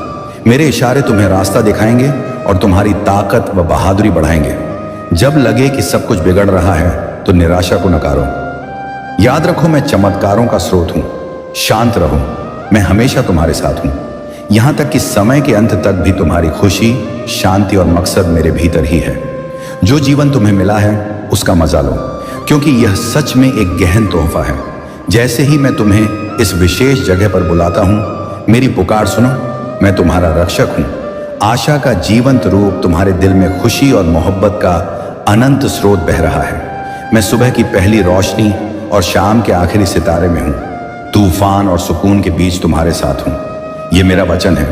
मेरे इशारे तुम्हें रास्ता दिखाएंगे और तुम्हारी ताकत व बहादुरी बढ़ाएंगे। जब लगे कि सब कुछ बिगड़ रहा है तो निराशा को नकारो। याद रखो, मैं चमत्कारों का स्रोत हूं। शांत रहो, मैं हमेशा तुम्हारे साथ हूं। यहां तक कि समय के अंत तक भी तुम्हारी खुशी, शांति और मकसद मेरे भीतर ही है। जो जीवन तुम्हें मिला है उसका मजा लो, क्योंकि यह सच में एक गहन तोहफा है। जैसे ही मैं तुम्हें इस विशेष जगह पर बुलाता हूं, मेरी पुकार सुनो। मैं तुम्हारा रक्षक हूं। आशा का जीवंत रूप तुम्हारे दिल में खुशी और मोहब्बत का अनंत स्रोत बह रहा है। मैं सुबह की पहली रोशनी और शाम के आखिरी सितारे में हूं। तूफान और सुकून के बीच तुम्हारे साथ हूं। यह मेरा वचन है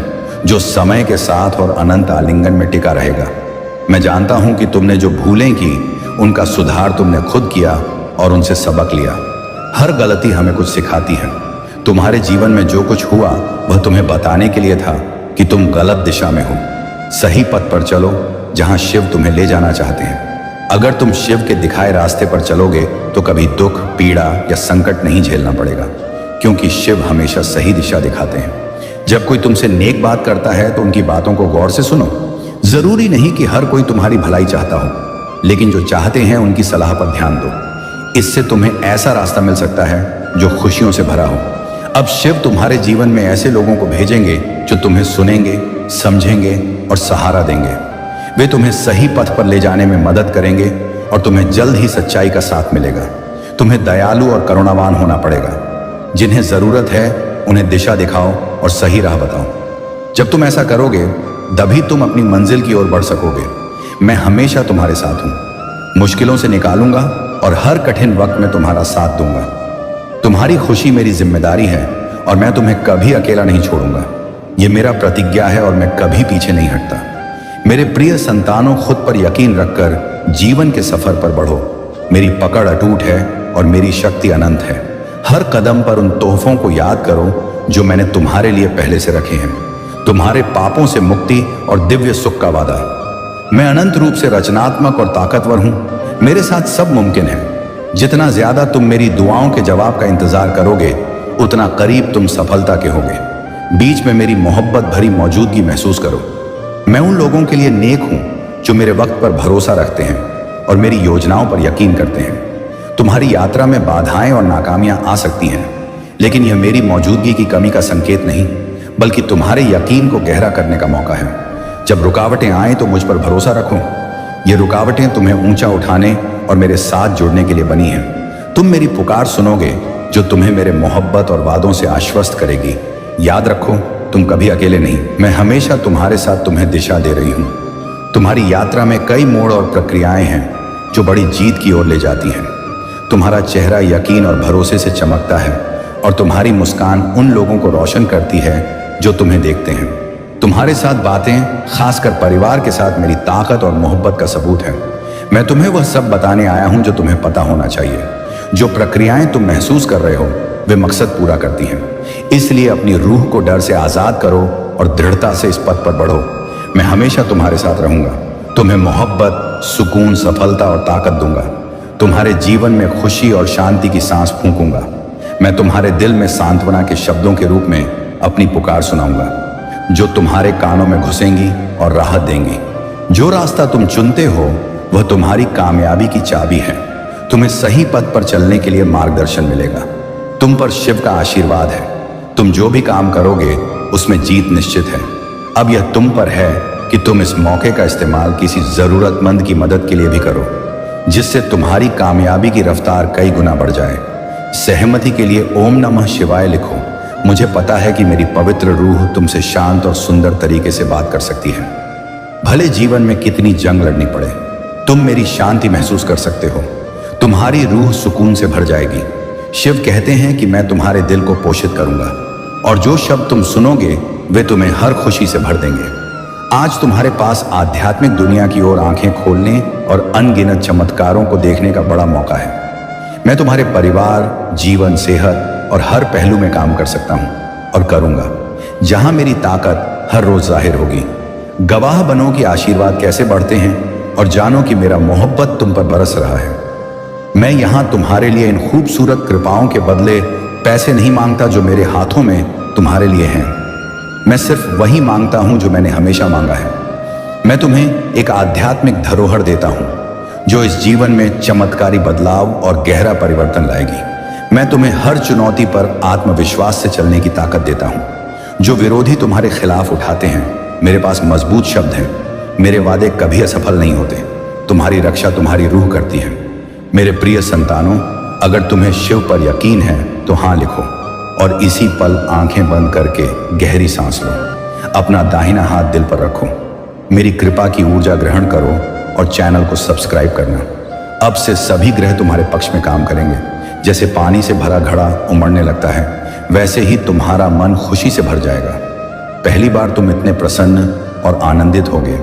जो समय के साथ और अनंत आलिंगन में टिका रहेगा। मैं जानता हूं कि तुमने जो भूलें की उनका सुधार तुमने खुद किया और उनसे सबक लिया। हर गलती हमें कुछ सिखाती है। तुम्हारे जीवन में जो कुछ हुआ वह तुम्हें बताने के लिए था कि तुम गलत दिशा में हो। सही पथ पर चलो जहां शिव तुम्हें ले जाना चाहते हैं। अगर तुम शिव के दिखाए रास्ते पर चलोगे तो कभी दुख, पीड़ा या संकट नहीं झेलना पड़ेगा, क्योंकि शिव हमेशा सही दिशा दिखाते हैं। जब कोई तुमसे नेक बात करता है तो उनकी बातों को गौर से सुनो। जरूरी नहीं कि हर कोई तुम्हारी भलाई चाहता हो, लेकिन जो चाहते हैं उनकी सलाह पर ध्यान दो। इससे तुम्हें ऐसा रास्ता मिल सकता है जो खुशियों से भरा हो। अब शिव तुम्हारे जीवन में ऐसे लोगों को भेजेंगे जो तुम्हें सुनेंगे, समझेंगे और सहारा देंगे। वे तुम्हें सही पथ पर ले जाने में मदद करेंगे और तुम्हें जल्द ही सच्चाई का साथ मिलेगा। तुम्हें दयालु और करुणावान होना पड़ेगा। जिन्हें जरूरत है उन्हें दिशा दिखाओ और सही राह बताओ। जब तुम ऐसा करोगे तभी तुम अपनी मंजिल की ओर बढ़ सकोगे। मैं हमेशा तुम्हारे साथ हूं। मुश्किलों से निकालूंगा और हर कठिन वक्त में तुम्हारा साथ दूंगा। तुम्हारी खुशी मेरी जिम्मेदारी है और मैं तुम्हें कभी अकेला नहीं छोड़ूंगा। यह मेरा प्रतिज्ञा है और मैं कभी पीछे नहीं हटता। मेरे प्रिय संतानों, खुद पर यकीन रखकर जीवन के सफर पर बढ़ो। मेरी पकड़ अटूट है और मेरी शक्ति अनंत है। हर कदम पर उन तोहफों को याद करो जो मैंने तुम्हारे लिए पहले से रखे हैं। तुम्हारे पापों से मुक्ति और दिव्य सुख का वादा। मैं अनंत रूप से रचनात्मक और ताकतवर हूं। मेरे साथ सब मुमकिन है। जितना ज्यादा तुम मेरी दुआओं के जवाब का इंतजार करोगे उतना करीब तुम सफलता के होगे। बीच में मेरी मोहब्बत भरी मौजूदगी महसूस करो। मैं उन लोगों के लिए नेक हूं जो मेरे वक्त पर भरोसा रखते हैं और मेरी योजनाओं पर यकीन करते हैं। तुम्हारी यात्रा में बाधाएं और नाकामियां आ सकती हैं, लेकिन यह मेरी मौजूदगी की कमी का संकेत नहीं, बल्कि तुम्हारे यकीन को गहरा करने का मौका है। जब रुकावटें आए तो मुझ पर भरोसा रखो। ये रुकावटें तुम्हें ऊंचा उठाने और मेरे साथ जुड़ने के लिए बनी हैं। तुम मेरी पुकार सुनोगे जो तुम्हें मेरे मोहब्बत और वादों से आश्वस्त करेगी। याद रखो, तुम कभी अकेले नहीं। मैं हमेशा तुम्हारे साथ तुम्हें दिशा दे रही हूं। तुम्हारी यात्रा में कई मोड़ और प्रक्रियाएं हैं जो बड़ी जीत की ओर ले जाती हैं। तुम्हारा चेहरा यकीन और भरोसे से चमकता है और तुम्हारी मुस्कान उन लोगों को रोशन करती है जो तुम्हें देखते हैं। तुम्हारे साथ बातें, खासकर परिवार के साथ, मेरी ताकत और मोहब्बत का सबूत है। मैं तुम्हें वह सब बताने आया हूं जो तुम्हें पता होना चाहिए। जो प्रक्रियाएं तुम महसूस कर रहे हो वे मकसद पूरा करती हैं। इसलिए अपनी रूह को डर से आजाद करो और दृढ़ता से इस पथ पर बढ़ो। मैं हमेशा तुम्हारे साथ रहूंगा। तुम्हें मोहब्बत, सुकून, सफलता और ताकत दूंगा। तुम्हारे जीवन में खुशी और शांति की सांस फूंकूंगा। मैं तुम्हारे दिल में सांत्वना के शब्दों के रूप में अपनी पुकार सुनाऊंगा, जो तुम्हारे कानों में घुसेंगी और राहत देंगी। जो रास्ता तुम चुनते हो वह तुम्हारी कामयाबी की चाबी है। तुम्हें सही पथ पर चलने के लिए मार्गदर्शन मिलेगा। तुम पर शिव का आशीर्वाद है। तुम जो भी काम करोगे उसमें जीत निश्चित है। अब यह तुम पर है कि तुम इस मौके का इस्तेमाल किसी जरूरतमंद की मदद के लिए भी करो, जिससे तुम्हारी कामयाबी की रफ्तार कई गुना बढ़ जाए। सहमति के लिए ओम नमः शिवाय लिखो। मुझे पता है कि मेरी पवित्र रूह तुमसे शांत और सुंदर तरीके से बात कर सकती है। भले जीवन में कितनी जंग लड़नी पड़े, तुम मेरी शांति महसूस कर सकते हो। तुम्हारी रूह सुकून से भर जाएगी। शिव कहते हैं कि मैं तुम्हारे दिल को पोषित करूंगा और जो शब्द तुम सुनोगे वे तुम्हें हर खुशी से भर देंगे। आज तुम्हारे पास आध्यात्मिक दुनिया की ओर आंखें खोलने और अनगिनत चमत्कारों को देखने का बड़ा मौका है। मैं तुम्हारे परिवार, जीवन, सेहत और हर पहलू में काम कर सकता हूं और करूंगा, जहां मेरी ताकत हर रोज जाहिर होगी। गवाह बनो कि आशीर्वाद कैसे बढ़ते हैं और जानो कि मेरा मोहब्बत तुम पर बरस रहा है। मैं यहां तुम्हारे लिए इन खूबसूरत कृपाओं के बदले पैसे नहीं मांगता जो मेरे हाथों में तुम्हारे लिए हैं। मैं सिर्फ वही मांगता हूं जो मैंने हमेशा मांगा है। मैं तुम्हें एक आध्यात्मिक धरोहर देता हूं जो इस जीवन में चमत्कारी बदलाव और गहरा परिवर्तन लाएगी। मैं तुम्हें हर चुनौती पर आत्मविश्वास से चलने की ताकत देता हूं। जो विरोधी तुम्हारे खिलाफ उठाते हैं, मेरे पास मजबूत शब्द हैं। मेरे वादे कभी असफल नहीं होते। तुम्हारी रक्षा तुम्हारी रूह करती है। मेरे प्रिय संतानों, अगर तुम्हें शिव पर यकीन है तो हाँ लिखो और इसी पल आंखें बंद करके गहरी सांस लो। अपना दाहिना हाथ दिल पर रखो। मेरी कृपा की ऊर्जा ग्रहण करो और चैनल को सब्सक्राइब करना। अब से सभी ग्रह तुम्हारे पक्ष में काम करेंगे। जैसे पानी से भरा घड़ा उमड़ने लगता है, वैसे ही तुम्हारा मन खुशी से भर जाएगा। पहली बार तुम इतने प्रसन्न और आनंदित होगे।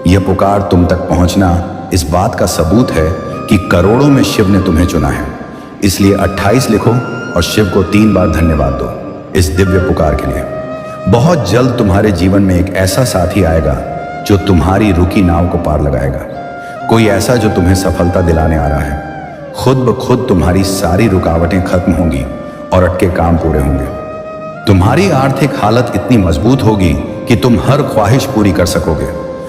यह पुकार तुम तक पहुंचना इस बात का सबूत है कि करोड़ों में शिव ने तुम्हें चुना है। इसलिए 28 लिखो और शिव को 3 बार धन्यवाद दो इस दिव्य पुकार के लिए। बहुत जल्द तुम्हारे जीवन में एक ऐसा साथी आएगा जो तुम्हारी रुकी नाव को पार लगाएगा। कोई ऐसा जो तुम्हें सफलता दिलाने आ रहा है। खुद ब खुद तुम्हारी सारी रुकावटें खत्म होंगी और अटके काम पूरे होंगे। तुम्हारी आर्थिक हालत इतनी मजबूत होगी कि तुम हर ख्वाहिश पूरी कर सकोगे।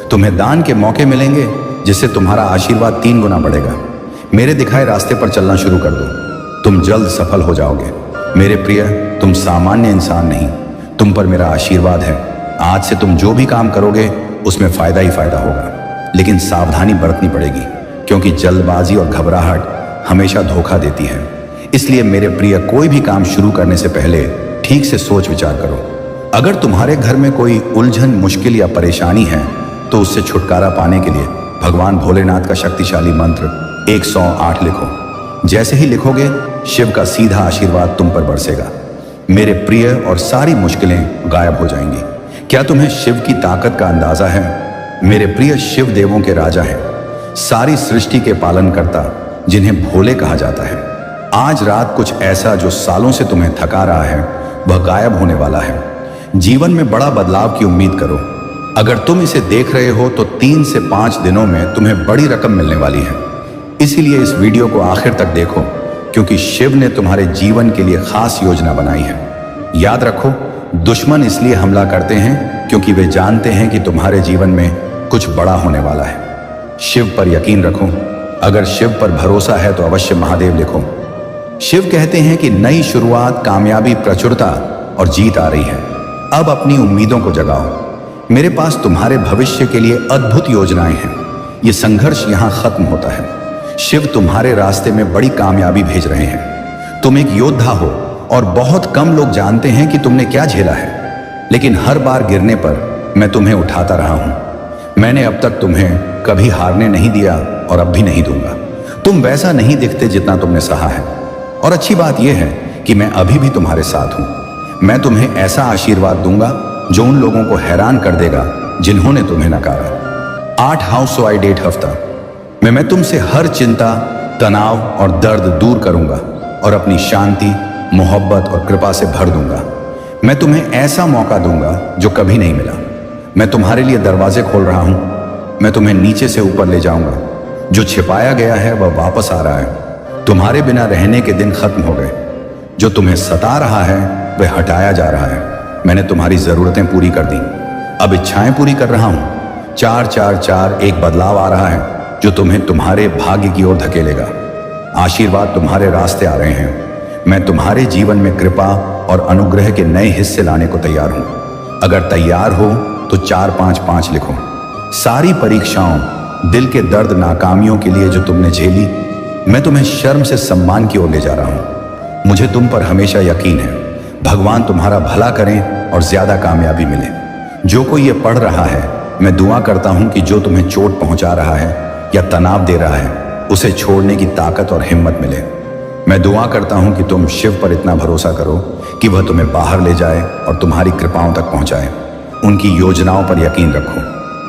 तुम्हें दान के मौके मिलेंगे जिससे तुम्हारा आशीर्वाद 3 गुना बढ़ेगा। मेरे दिखाए रास्ते पर चलना शुरू कर दो। तुम जल्द सफल हो जाओगे। मेरे प्रिय, तुम सामान्य इंसान नहीं, तुम पर मेरा आशीर्वाद है। आज से तुम जो भी काम करोगे उसमें फायदा ही फायदा होगा। लेकिन सावधानी बरतनी पड़ेगी क्योंकि जल्दबाजी और घबराहट हमेशा धोखा देती है। इसलिए मेरे प्रिय, कोई भी काम शुरू करने से पहले ठीक से सोच विचार करो। अगर तुम्हारे घर में कोई उलझन, मुश्किल या परेशानी है तो उससे छुटकारा पाने के लिए भगवान भोलेनाथ का शक्तिशाली मंत्र 108 लिखो। जैसे ही लिखोगे, शिव का सीधा आशीर्वाद तुम पर बरसेगा। मेरे प्रिय, और सारी मुश्किलें गायब हो जाएंगी। क्या तुम्हें शिव की ताकत का अंदाजा है? मेरे प्रिय, शिव देवों के राजा हैं, सारी सृष्टि के पालनकर्ता, जिन्हें भोले कहा जाता है। आज रात कुछ ऐसा जो सालों से तुम्हें थका रहा है वह गायब होने वाला है। जीवन में बड़ा बदलाव की उम्मीद करो। अगर तुम इसे देख रहे हो तो 3 से 5 दिनों में तुम्हें बड़ी रकम मिलने वाली है। इसीलिए इस वीडियो को आखिर तक देखो क्योंकि शिव ने तुम्हारे जीवन के लिए खास योजना बनाई है। याद रखो, दुश्मन इसलिए हमला करते हैं क्योंकि वे जानते हैं कि तुम्हारे जीवन में कुछ बड़ा होने वाला है। शिव पर यकीन रखो। अगर शिव पर भरोसा है तो अवश्य महादेव लिखो। शिव कहते हैं कि नई शुरुआत, कामयाबी, प्रचुरता और जीत आ रही है। अब अपनी उम्मीदों को जगाओ। मेरे पास तुम्हारे भविष्य के लिए अद्भुत योजनाएं हैं। ये संघर्ष यहां खत्म होता है। शिव तुम्हारे रास्ते में बड़ी कामयाबी भेज रहे हैं। तुम एक योद्धा हो और बहुत कम लोग जानते हैं कि तुमने क्या झेला है। लेकिन हर बार गिरने पर मैं तुम्हें उठाता रहा हूं। मैंने अब तक तुम्हें कभी हारने नहीं दिया और अब भी नहीं दूंगा। तुम वैसा नहीं दिखते जितना तुमने सहा है। और अच्छी बात यह है कि मैं अभी भी तुम्हारे साथ हूं। मैं तुम्हें ऐसा आशीर्वाद दूंगा जो उन लोगों को हैरान कर देगा जिन्होंने तुम्हें नकारा। 8 हाउस डेट हफ्ता में मैं तुमसे हर चिंता, तनाव और दर्द दूर करूंगा और अपनी शांति, मोहब्बत और कृपा से भर दूंगा। मैं तुम्हें ऐसा मौका दूंगा जो कभी नहीं मिला। मैं तुम्हारे लिए दरवाजे खोल रहा हूं। मैं तुम्हें नीचे से ऊपर ले जाऊंगा। जो छिपाया गया है वह वापस आ रहा है। तुम्हारे बिना रहने के दिन खत्म हो गए। जो तुम्हें सता रहा है वह हटाया जा रहा है। मैंने तुम्हारी जरूरतें पूरी कर दी। अब इच्छाएं पूरी कर रहा हूं। 4-4-4 एक बदलाव आ रहा है जो तुम्हें तुम्हारे भाग्य की ओर धकेलेगा। आशीर्वाद तुम्हारे रास्ते आ रहे हैं। मैं तुम्हारे जीवन में कृपा और अनुग्रह के नए हिस्से लाने को तैयार हूं। अगर तैयार हो तो 4-5-5 लिखो। सारी परीक्षाओं, दिल के दर्द, नाकामियों के लिए जो तुमने झेली, मैं तुम्हें शर्म से सम्मान की ओर ले जा रहा हूं। मुझे तुम पर हमेशा यकीन है। भगवान तुम्हारा भला करें और ज्यादा कामयाबी मिले। जो कोई ये पढ़ रहा है, मैं दुआ करता हूं कि जो तुम्हें चोट पहुंचा रहा है या तनाव दे रहा है, उसे छोड़ने की ताकत और हिम्मत मिले। मैं दुआ करता हूं कि तुम शिव पर इतना भरोसा करो कि वह तुम्हें बाहर ले जाए और तुम्हारी कृपाओं तक पहुंचाए। उनकी योजनाओं पर यकीन रखो।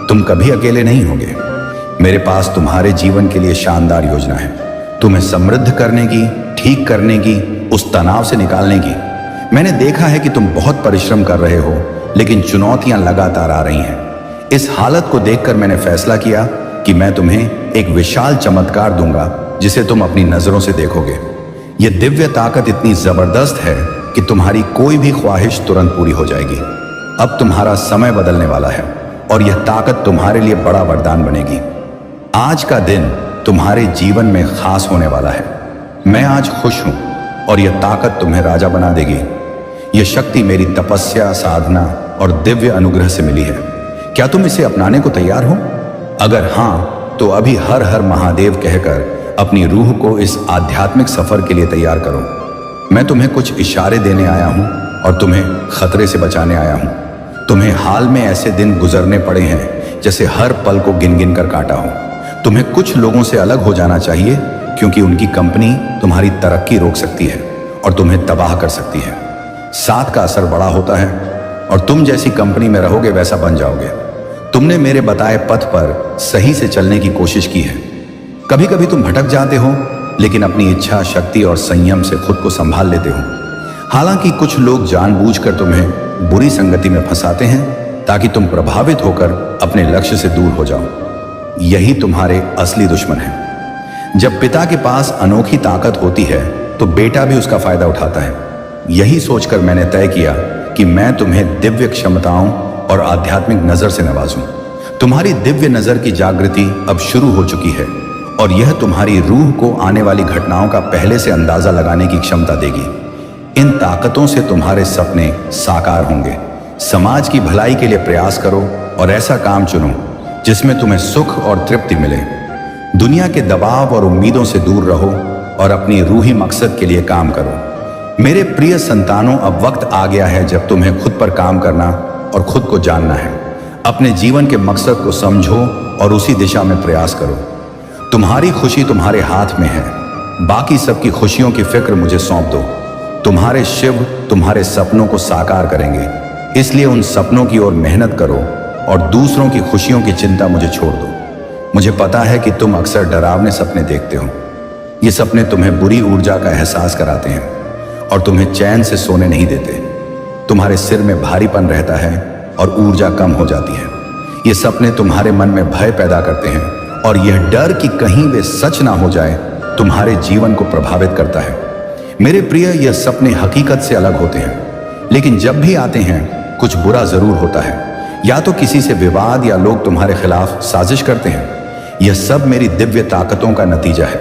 तुम कभी अकेले नहीं होगे। मेरे पास तुम्हारे जीवन के लिए शानदार योजना है। तुम्हें समृद्ध करने की, ठीक करने की, उस तनाव से निकालने की। मैंने देखा है कि तुम बहुत परिश्रम कर रहे हो, लेकिन चुनौतियां लगातार आ रही हैं। इस हालत को देखकर मैंने फैसला किया कि मैं तुम्हें एक विशाल चमत्कार दूंगा जिसे तुम अपनी नजरों से देखोगे। यह दिव्य ताकत इतनी जबरदस्त है कि तुम्हारी कोई भी ख्वाहिश तुरंत पूरी हो जाएगी। अब तुम्हारा समय बदलने वाला है और यह ताकत तुम्हारे लिए बड़ा वरदान बनेगी। आज का दिन तुम्हारे जीवन में खास होने वाला है। मैं आज खुश हूं और यह ताकत तुम्हें राजा बना देगी। यह शक्ति मेरी तपस्या, साधना और दिव्य अनुग्रह से मिली है। क्या तुम इसे अपनाने को तैयार हो? अगर हां, तो अभी हर हर महादेव कहकर अपनी रूह को इस आध्यात्मिक सफर के लिए तैयार करो। मैं तुम्हें कुछ इशारे देने आया हूं और तुम्हें खतरे से बचाने आया हूं। तुम्हें हाल में ऐसे दिन गुजरने पड़े हैं जैसे हर पल को गिन गिन कर काटा हो। तुम्हें कुछ लोगों से अलग हो जाना चाहिए क्योंकि उनकी कंपनी तुम्हारी तरक्की रोक सकती है और तुम्हें तबाह कर सकती है। साथ का असर बड़ा होता है और तुम जैसी कंपनी में रहोगे वैसा बन जाओगे। तुमने मेरे बताए पथ पर सही से चलने की कोशिश की है। कभी कभी तुम भटक जाते हो, लेकिन अपनी इच्छा शक्ति और संयम से खुद को संभाल लेते हो। हालांकि कुछ लोग जानबूझकर तुम्हें बुरी संगति में फंसाते हैं ताकि तुम प्रभावित होकर अपने लक्ष्य से दूर हो जाओ। यही तुम्हारे असली दुश्मन है। जब पिता के पास अनोखी ताकत होती है तो बेटा भी उसका फायदा उठाता है। यही सोचकर मैंने तय किया कि मैं तुम्हें दिव्य क्षमताओं और आध्यात्मिक नजर से नवाजूं। तुम्हारी दिव्य नजर की जागृति अब शुरू हो चुकी है और यह तुम्हारी रूह को आने वाली घटनाओं का पहले से अंदाजा लगाने की क्षमता देगी। इन ताकतों से तुम्हारे सपने साकार होंगे। समाज की भलाई के लिए प्रयास करो और ऐसा काम चुनो जिसमें तुम्हें सुख और तृप्ति मिले। दुनिया के दबाव और उम्मीदों से दूर रहो और अपनी रूही मकसद के लिए काम करो। मेरे प्रिय संतानों, अब वक्त आ गया है जब तुम्हें खुद पर काम करना और खुद को जानना है। अपने जीवन के मकसद को समझो और उसी दिशा में प्रयास करो। तुम्हारी खुशी तुम्हारे हाथ में है। बाकी सबकी खुशियों की फिक्र मुझे सौंप दो। तुम्हारे शिव तुम्हारे सपनों को साकार करेंगे, इसलिए उन सपनों की ओर मेहनत करो और दूसरों की खुशियों की चिंता मुझे छोड़ दो। मुझे पता है कि तुम अक्सर डरावने सपने देखते हो। ये सपने तुम्हें बुरी ऊर्जा का एहसास कराते हैं और तुम्हें चैन से सोने नहीं देते। तुम्हारे सिर में भारीपन रहता है और ऊर्जा कम हो जाती है। ये सपने तुम्हारे मन में भय पैदा करते हैं और यह डर कि कहीं वे सच ना हो जाए तुम्हारे जीवन को प्रभावित करता है। मेरे प्रिय, यह सपने हकीकत से अलग होते हैं, लेकिन जब भी आते हैं कुछ बुरा जरूर होता है। या तो किसी से विवाद या लोग तुम्हारे खिलाफ साजिश करते हैं। यह सब मेरी दिव्य ताकतों का नतीजा है।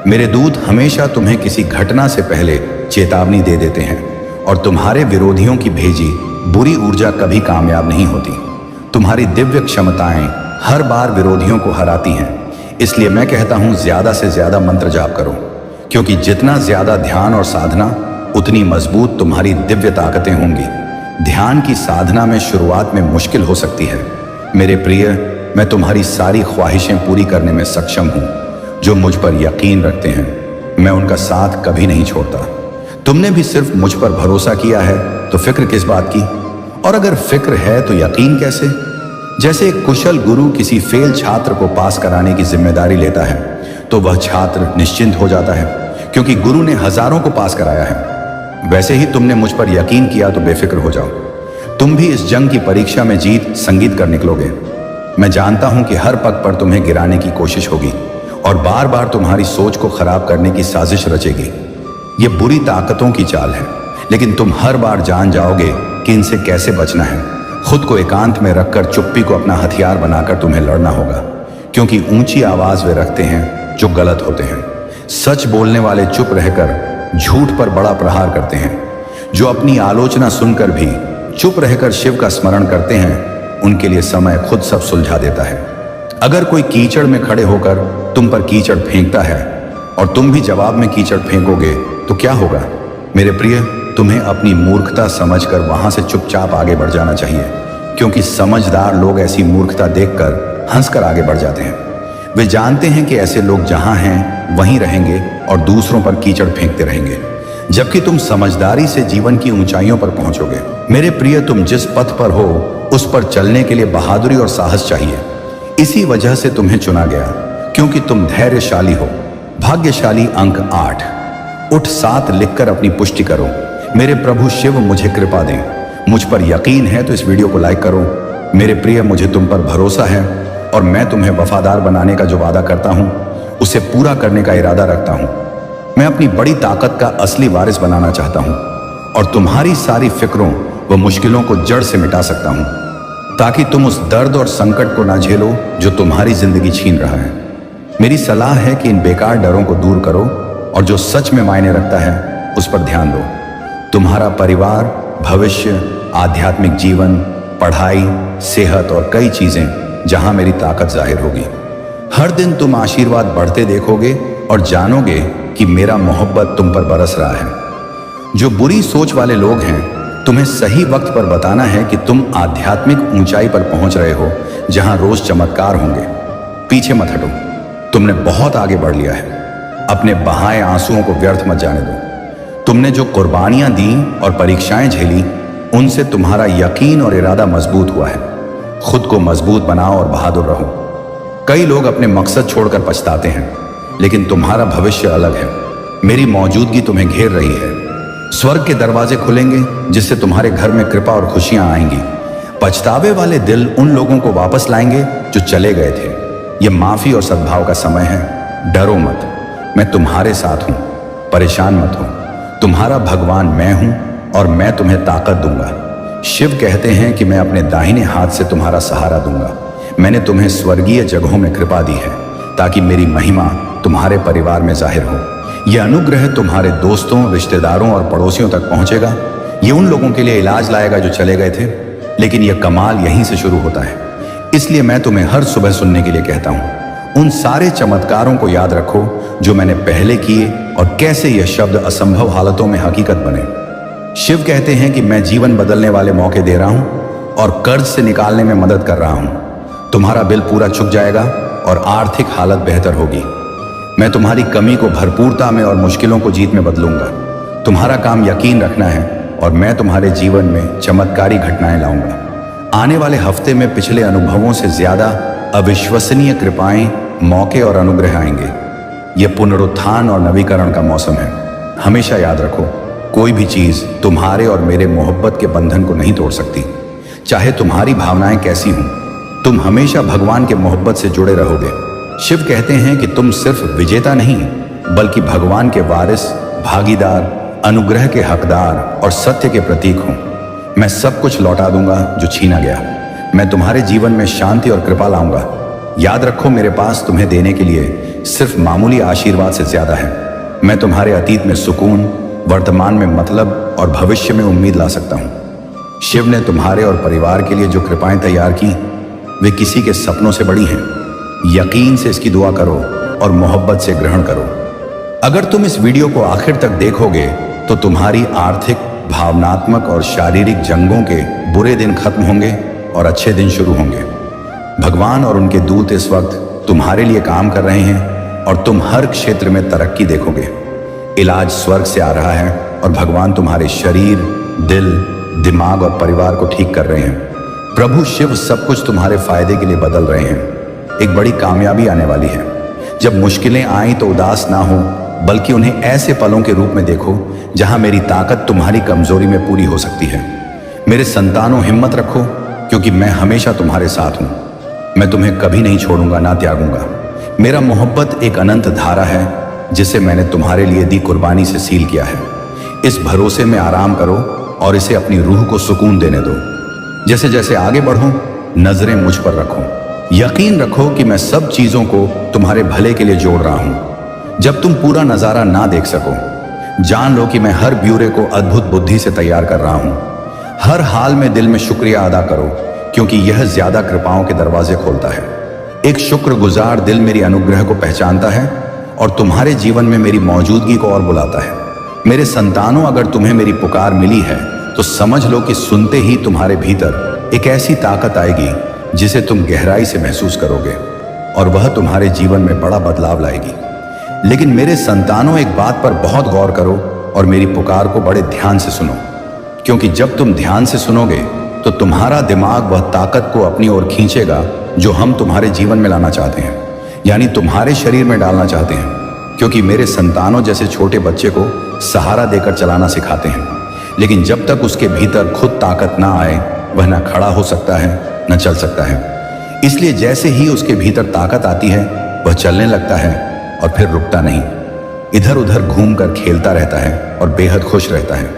मेरे दूत हमेशा तुम्हें किसी घटना से पहले चेतावनी दे देते हैं और तुम्हारे विरोधियों की भेजी बुरी ऊर्जा कभी कामयाब नहीं होती। तुम्हारी दिव्य क्षमताएं हर बार विरोधियों को हराती हैं। इसलिए मैं कहता हूं, ज्यादा से ज्यादा मंत्र जाप करो, क्योंकि जितना ज्यादा ध्यान और साधना उतनी मजबूत तुम्हारी दिव्य ताकतें होंगी। ध्यान की साधना में शुरुआत में मुश्किल हो सकती है। मेरे प्रिय, मैं तुम्हारी सारी ख्वाहिशें पूरी करने में सक्षम हूं। जो मुझ पर यकीन रखते हैं मैं उनका साथ कभी नहीं छोड़ता। तुमने भी सिर्फ मुझ पर भरोसा किया है, तो फिक्र किस बात की? और अगर फिक्र है तो यकीन कैसे? जैसे एक कुशल गुरु किसी फेल छात्र को पास कराने की जिम्मेदारी लेता है तो वह छात्र निश्चिंत हो जाता है, क्योंकि गुरु ने हजारों को पास कराया है। वैसे ही तुमने मुझ पर यकीन किया तो बेफिक्र हो जाओ। तुम भी इस जंग की परीक्षा में जीत संगीत कर निकलोगे। मैं जानता हूं कि हर पग पर तुम्हें गिराने की कोशिश होगी और बार बार तुम्हारी सोच को खराब करने की साजिश रचेगी। ये बुरी ताकतों की चाल है, लेकिन तुम हर बार जान जाओगे कि इनसे कैसे बचना है। खुद को एकांत में रखकर चुप्पी को अपना हथियार बनाकर तुम्हें लड़ना होगा, क्योंकि ऊंची आवाज वे रखते हैं जो गलत होते हैं। सच बोलने वाले चुप रहकर झूठ पर बड़ा प्रहार करते हैं। जो अपनी आलोचना सुनकर भी चुप रहकर शिव का स्मरण करते हैं, उनके लिए समय खुद सब सुलझा देता है। अगर कोई कीचड़ में खड़े होकर तुम पर कीचड़ फेंकता है और तुम भी जवाब में कीचड़ फेंकोगे तो क्या होगा? मेरे प्रिय, तुम्हें अपनी मूर्खता समझकर वहां से चुपचाप आगे बढ़ जाना चाहिए, क्योंकि समझदार लोग ऐसी मूर्खता देखकर हंसकर आगे बढ़ जाते हैं। वे जानते हैं कि ऐसे लोग जहां हैं वहीं रहेंगे और दूसरों पर कीचड़ फेंकते रहेंगे, जबकि तुम समझदारी से जीवन की ऊंचाइयों पर पहुंचोगे। मेरे प्रिय, तुम जिस पथ पर हो उस पर चलने के लिए बहादुरी और साहस चाहिए। इसी वजह से तुम्हें चुना गया, क्योंकि तुम धैर्यशाली हो। भाग्यशाली अंक 8। उठ 7 लिखकर अपनी पुष्टि करो। मेरे प्रभु शिव मुझे कृपा दें। मुझ पर यकीन है तो इस वीडियो को लाइक करो। मेरे प्रिय, मुझे तुम पर भरोसा है और मैं तुम्हें वफादार बनाने का जो वादा करता हूं उसे पूरा करने का इरादा रखता हूं। मैं अपनी बड़ी ताकत का असली वारिस बनाना चाहता हूं और तुम्हारी सारी फिक्रों वह मुश्किलों को जड़ से मिटा सकता हूं, ताकि तुम उस दर्द और संकट को ना झेलो जो तुम्हारी जिंदगी छीन रहा है। मेरी सलाह है कि इन बेकार डरों को दूर करो और जो सच में मायने रखता है उस पर ध्यान दो। तुम्हारा परिवार, भविष्य, आध्यात्मिक जीवन, पढ़ाई, सेहत और कई चीजें जहां मेरी ताकत जाहिर होगी। हर दिन तुम आशीर्वाद बढ़ते देखोगे और जानोगे कि मेरा मोहब्बत तुम पर बरस रहा है। जो बुरी सोच वाले लोग हैं, तुम्हें सही वक्त पर बताना है कि तुम आध्यात्मिक ऊंचाई पर पहुंच रहे हो जहां रोज चमत्कार होंगे। पीछे मत हटो, तुमने बहुत आगे बढ़ लिया है। अपने बहाए आंसुओं को व्यर्थ मत जाने दो। तुमने जो कुर्बानियां दी और परीक्षाएं झेली, उनसे तुम्हारा यकीन और इरादा मजबूत हुआ है। खुद को मजबूत बनाओ और बहादुर रहो। कई लोग अपने मकसद छोड़कर पछताते हैं, लेकिन तुम्हारा भविष्य अलग है। मेरी मौजूदगी तुम्हें घेर रही है। स्वर्ग के दरवाजे खुलेंगे जिससे तुम्हारे घर में कृपा और खुशियां आएंगी। पछतावे वाले दिल उन लोगों को वापस लाएंगे जो चले गए थे। यह माफी और सद्भाव का समय है। डरो मत, मैं तुम्हारे साथ हूं। परेशान मत हो, तुम्हारा भगवान मैं हूं और मैं तुम्हें ताकत दूंगा। शिव कहते हैं कि मैं अपने दाहिने हाथ से तुम्हारा सहारा दूंगा। मैंने तुम्हें स्वर्गीय जगहों में कृपा दी है ताकि मेरी महिमा तुम्हारे परिवार में जाहिर हो। यह अनुग्रह तुम्हारे दोस्तों, रिश्तेदारों और पड़ोसियों तक पहुंचेगा। ये उन लोगों के लिए इलाज लाएगा जो चले गए थे, लेकिन यह कमाल यहीं से शुरू होता है। इसलिए मैं तुम्हें हर सुबह सुनने के लिए कहता हूं। उन सारे चमत्कारों को याद रखो जो मैंने पहले किए और कैसे यह शब्द असंभव हालतों में हकीकत बने। शिव कहते हैं कि मैं जीवन बदलने वाले मौके दे रहा हूं और कर्ज से निकालने में मदद कर रहा हूं। तुम्हारा बिल पूरा चुक जाएगा और आर्थिक हालत बेहतर होगी। मैं तुम्हारी कमी को भरपूरता में और मुश्किलों को जीत में बदलूंगा। तुम्हारा काम यकीन रखना है और मैं तुम्हारे जीवन में चमत्कारी घटनाएं लाऊंगा। आने वाले हफ्ते में पिछले अनुभवों से ज्यादा अविश्वसनीय कृपाएं, मौके और अनुग्रह आएंगे। यह पुनरुत्थान और नवीकरण का मौसम है। हमेशा याद रखो, कोई भी चीज तुम्हारे और मेरे मोहब्बत के बंधन को नहीं तोड़ सकती। चाहे तुम्हारी भावनाएं कैसी हों, तुम हमेशा भगवान के मोहब्बत से जुड़े रहोगे। शिव कहते हैं कि तुम सिर्फ विजेता नहीं, बल्कि भगवान के वारिस, भागीदार, अनुग्रह के हकदार और सत्य के प्रतीक हो। मैं सब कुछ लौटा दूंगा जो छीना गया। मैं तुम्हारे जीवन में शांति और कृपा लाऊंगा। याद रखो, मेरे पास तुम्हें देने के लिए सिर्फ मामूली आशीर्वाद से ज्यादा है। मैं तुम्हारे अतीत में सुकून, वर्तमान में मतलब और भविष्य में उम्मीद ला सकता हूं। शिव ने तुम्हारे और परिवार के लिए जो कृपाएं तैयार की, वे किसी के सपनों से बड़ी हैं। यकीन से इसकी दुआ करो और मोहब्बत से ग्रहण करो। अगर तुम इस वीडियो को आखिर तक देखोगे तो तुम्हारी आर्थिक, भावनात्मक और शारीरिक जंगों के बुरे दिन खत्म होंगे और अच्छे दिन शुरू होंगे। भगवान और उनके दूत इस वक्त तुम्हारे लिए काम कर रहे हैं और तुम हर क्षेत्र में तरक्की देखोगे। इलाज स्वर्ग से आ रहा है और भगवान तुम्हारे शरीर, दिल, दिमाग और परिवार को ठीक कर रहे हैं। प्रभु शिव सब कुछ तुम्हारे फायदे के लिए बदल रहे हैं। एक बड़ी कामयाबी आने वाली है। जब मुश्किलें आएं तो उदास ना हो, बल्कि उन्हें ऐसे पलों के रूप में देखो जहां मेरी ताकत तुम्हारी कमजोरी में पूरी हो सकती है। मेरे संतानों, हिम्मत रखो, क्योंकि मैं हमेशा तुम्हारे साथ हूं। मैं तुम्हें कभी नहीं छोड़ूंगा, ना त्यागूंगा। मेरा मोहब्बत एक अनंत धारा है जिसे मैंने तुम्हारे लिए दी कुर्बानी से सील किया है। इस भरोसे में आराम करो और इसे अपनी रूह को सुकून देने दो। जैसे जैसे आगे बढ़ो, नजरें मुझ पर रखो। यकीन रखो कि मैं सब चीजों को तुम्हारे भले के लिए जोड़ रहा हूं। जब तुम पूरा नजारा ना देख सको, जान लो कि मैं हर ब्यूरे को अद्भुत बुद्धि से तैयार कर रहा हूं। हर हाल में दिल में शुक्रिया अदा करो, क्योंकि यह ज्यादा कृपाओं के दरवाजे खोलता है। एक शुक्रगुजार दिल मेरी अनुग्रह को पहचानता है और तुम्हारे जीवन में मेरी मौजूदगी को और बुलाता है। मेरे संतानों, अगर तुम्हें मेरी पुकार मिली है तो समझ लो कि सुनते ही तुम्हारे भीतर एक ऐसी ताकत आएगी जिसे तुम गहराई से महसूस करोगे और वह तुम्हारे जीवन में बड़ा बदलाव लाएगी। लेकिन मेरे संतानों, एक बात पर बहुत गौर करो और मेरी पुकार को बड़े ध्यान से सुनो, क्योंकि जब तुम ध्यान से सुनोगे तो तुम्हारा दिमाग वह ताकत को अपनी ओर खींचेगा जो हम तुम्हारे जीवन में लाना चाहते हैं, यानी तुम्हारे शरीर में डालना चाहते हैं। क्योंकि मेरे संतानों जैसे छोटे बच्चे को सहारा देकर चलाना सिखाते हैं, लेकिन जब तक उसके भीतर खुद ताकत ना आए, वह न खड़ा हो सकता है, न चल सकता है। इसलिए जैसे ही उसके भीतर ताकत आती है, वह चलने लगता है और फिर रुकता नहीं। इधर उधर घूमकर खेलता रहता है और बेहद खुश रहता है।